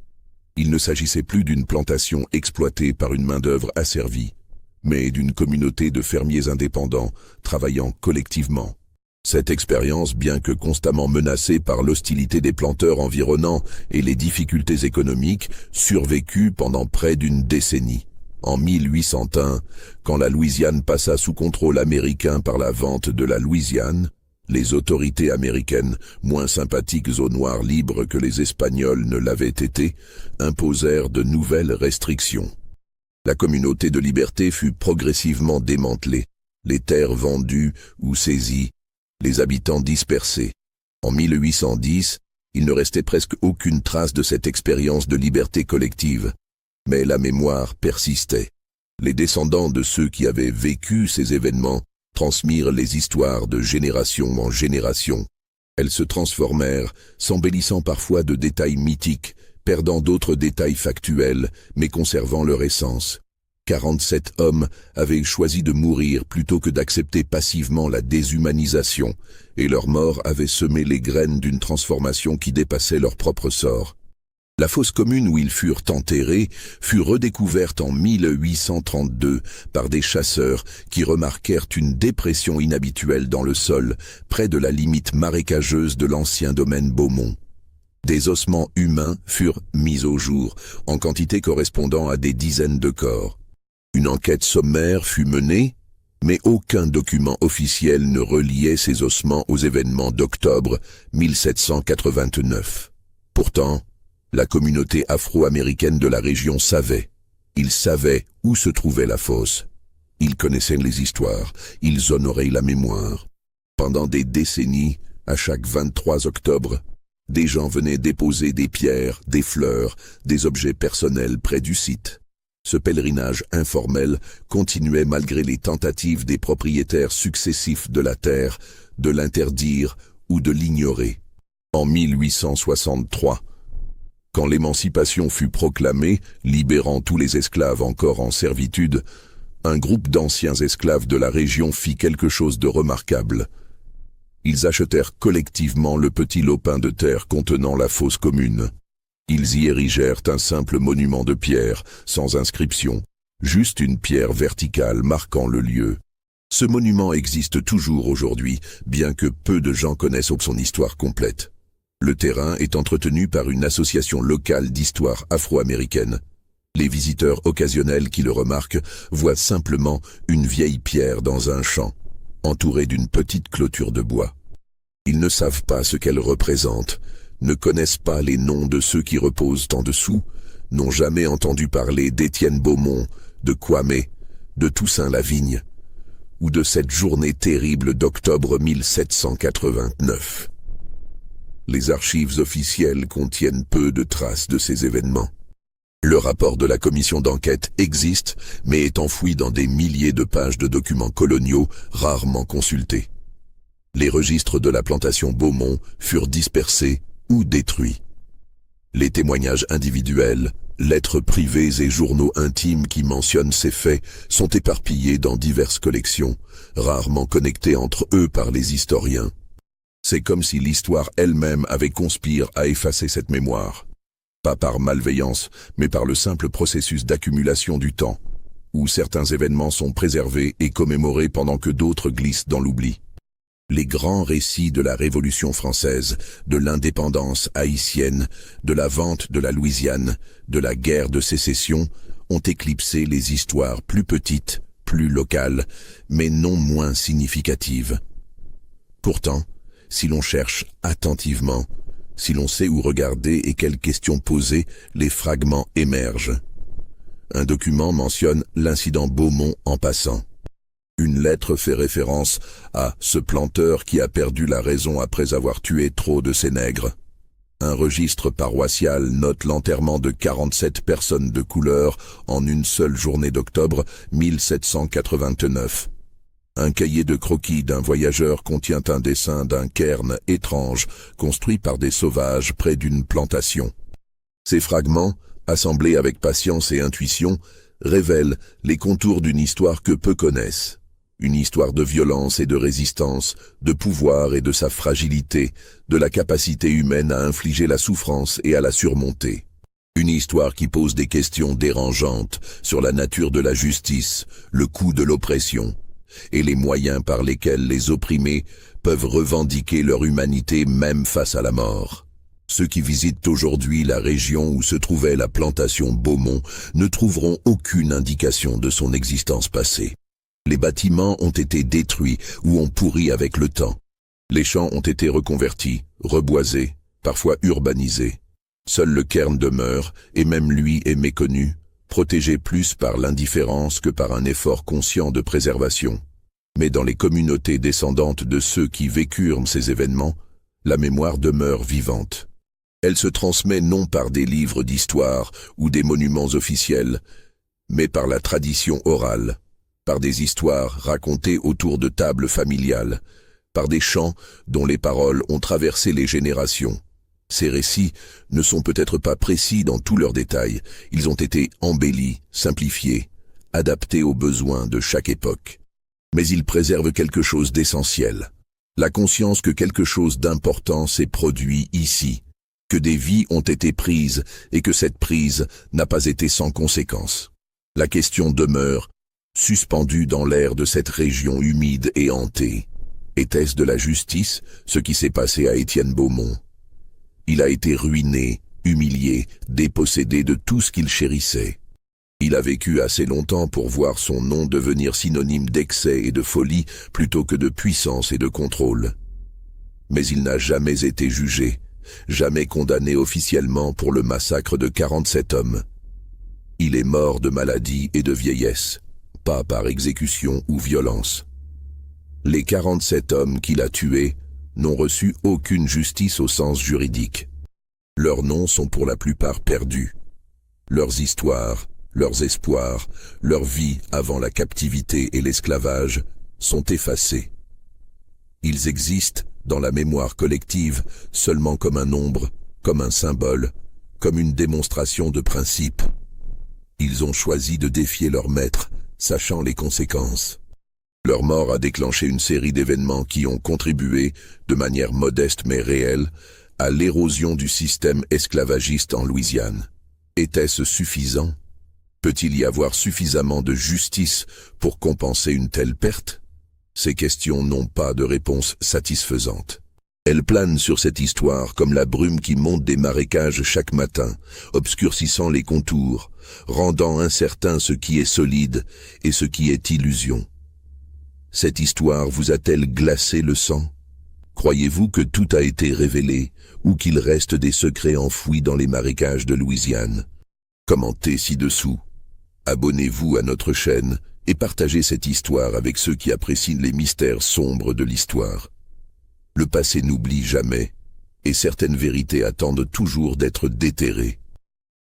Il ne s'agissait plus d'une plantation exploitée par une main-d'œuvre asservie, mais d'une communauté de fermiers indépendants, travaillant collectivement. Cette expérience, bien que constamment menacée par l'hostilité des planteurs environnants et les difficultés économiques, survécut pendant près d'une décennie. En 1801, quand la Louisiane passa sous contrôle américain par la vente de la Louisiane, les autorités américaines, moins sympathiques aux Noirs libres que les Espagnols ne l'avaient été, imposèrent de nouvelles restrictions. La communauté de liberté fut progressivement démantelée, les terres vendues ou saisies, les habitants dispersés. En 1810, il ne restait presque aucune trace de cette expérience de liberté collective, mais la mémoire persistait. Les descendants de ceux qui avaient vécu ces événements transmirent les histoires de génération en génération. Elles se transformèrent, s'embellissant parfois de détails mythiques, perdant d'autres détails factuels, mais conservant leur essence. 47 hommes avaient choisi de mourir plutôt que d'accepter passivement la déshumanisation, et leur mort avait semé les graines d'une transformation qui dépassait leur propre sort. La fosse commune où ils furent enterrés fut redécouverte en 1832 par des chasseurs qui remarquèrent une dépression inhabituelle dans le sol, près de la limite marécageuse de l'ancien domaine Beaumont. Des ossements humains furent mis au jour, en quantité correspondant à des dizaines de corps. Une enquête sommaire fut menée, mais aucun document officiel ne reliait ces ossements aux événements d'octobre 1789. Pourtant, la communauté afro-américaine de la région savait. Ils savaient où se trouvait la fosse. Ils connaissaient les histoires, ils honoraient la mémoire. Pendant des décennies, à chaque 23 octobre, des gens venaient déposer des pierres, des fleurs, des objets personnels près du site. Ce pèlerinage informel continuait malgré les tentatives des propriétaires successifs de la terre de l'interdire ou de l'ignorer. En 1863, quand l'émancipation fut proclamée, libérant tous les esclaves encore en servitude, un groupe d'anciens esclaves de la région fit quelque chose de remarquable. Ils achetèrent collectivement le petit lopin de terre contenant la fosse commune. Ils y érigèrent un simple monument de pierre, sans inscription, juste une pierre verticale marquant le lieu. Ce monument existe toujours aujourd'hui, bien que peu de gens connaissent son histoire complète. Le terrain est entretenu par une association locale d'histoire afro-américaine. Les visiteurs occasionnels qui le remarquent voient simplement une vieille pierre dans un champ, entourée d'une petite clôture de bois. Ils ne savent pas ce qu'elle représente, ne connaissent pas les noms de ceux qui reposent en dessous, n'ont jamais entendu parler d'Étienne Beaumont, de Kwame, de Toussaint Lavigne, ou de cette journée terrible d'octobre 1789. Les archives officielles contiennent peu de traces de ces événements. Le rapport de la commission d'enquête existe, mais est enfoui dans des milliers de pages de documents coloniaux rarement consultés. Les registres de la plantation Beaumont furent dispersés ou détruits. Les témoignages individuels, lettres privées et journaux intimes qui mentionnent ces faits sont éparpillés dans diverses collections, rarement connectés entre eux par les historiens. C'est comme si l'histoire elle-même avait conspiré à effacer cette mémoire. Pas par malveillance, mais par le simple processus d'accumulation du temps, où certains événements sont préservés et commémorés pendant que d'autres glissent dans l'oubli. Les grands récits de la Révolution française, de l'indépendance haïtienne, de la vente de la Louisiane, de la guerre de sécession, ont éclipsé les histoires plus petites, plus locales, mais non moins significatives. Pourtant, si l'on cherche attentivement, si l'on sait où regarder et quelles questions poser, les fragments émergent. Un document mentionne l'incident Beaumont en passant. Une lettre fait référence à ce planteur qui a perdu la raison après avoir tué trop de ses nègres. Un registre paroissial note l'enterrement de 47 personnes de couleur en une seule journée d'octobre 1789. Un cahier de croquis d'un voyageur contient un dessin d'un cairn étrange construit par des sauvages près d'une plantation. Ces fragments, assemblés avec patience et intuition, révèlent les contours d'une histoire que peu connaissent. Une histoire de violence et de résistance, de pouvoir et de sa fragilité, de la capacité humaine à infliger la souffrance et à la surmonter. Une histoire qui pose des questions dérangeantes sur la nature de la justice, le coût de l'oppression, et les moyens par lesquels les opprimés peuvent revendiquer leur humanité même face à la mort. Ceux qui visitent aujourd'hui la région où se trouvait la plantation Beaumont ne trouveront aucune indication de son existence passée. Les bâtiments ont été détruits ou ont pourri avec le temps. Les champs ont été reconvertis, reboisés, parfois urbanisés. Seul le cairn demeure, et même lui est méconnu, protégé plus par l'indifférence que par un effort conscient de préservation. Mais dans les communautés descendantes de ceux qui vécurent ces événements, la mémoire demeure vivante. Elle se transmet non par des livres d'histoire ou des monuments officiels, mais par la tradition orale, par des histoires racontées autour de tables familiales, par des chants dont les paroles ont traversé les générations. Ces récits ne sont peut-être pas précis dans tous leurs détails, ils ont été embellis, simplifiés, adaptés aux besoins de chaque époque. Mais ils préservent quelque chose d'essentiel, la conscience que quelque chose d'important s'est produit ici, que des vies ont été prises et que cette prise n'a pas été sans conséquence. La question demeure, suspendue dans l'air de cette région humide et hantée. Était-ce de la justice, ce qui s'est passé à Étienne Beaumont? Il a été ruiné, humilié, dépossédé de tout ce qu'il chérissait. Il a vécu assez longtemps pour voir son nom devenir synonyme d'excès et de folie plutôt que de puissance et de contrôle. Mais il n'a jamais été jugé, jamais condamné officiellement pour le massacre de 47 hommes. Il est mort de maladie et de vieillesse, pas par exécution ou violence. Les 47 hommes qu'il a tués n'ont reçu aucune justice au sens juridique. Leurs noms sont pour la plupart perdus. Leurs histoires, leurs espoirs, leur vie avant la captivité et l'esclavage sont effacés. Ils existent dans la mémoire collective seulement comme un nombre, comme un symbole, comme une démonstration de principe. Ils ont choisi de défier leur maître, sachant les conséquences. Leur mort a déclenché une série d'événements qui ont contribué, de manière modeste mais réelle, à l'érosion du système esclavagiste en Louisiane. Était-ce suffisant? Peut-il y avoir suffisamment de justice pour compenser une telle perte? Ces questions n'ont pas de réponse satisfaisante. Elles planent sur cette histoire comme la brume qui monte des marécages chaque matin, obscurcissant les contours, rendant incertain ce qui est solide et ce qui est illusion. Cette histoire vous a-t-elle glacé le sang? Croyez-vous que tout a été révélé ou qu'il reste des secrets enfouis dans les marécages de Louisiane? Commentez ci-dessous. Abonnez-vous à notre chaîne et partagez cette histoire avec ceux qui apprécient les mystères sombres de l'histoire. Le passé n'oublie jamais, et certaines vérités attendent toujours d'être déterrées.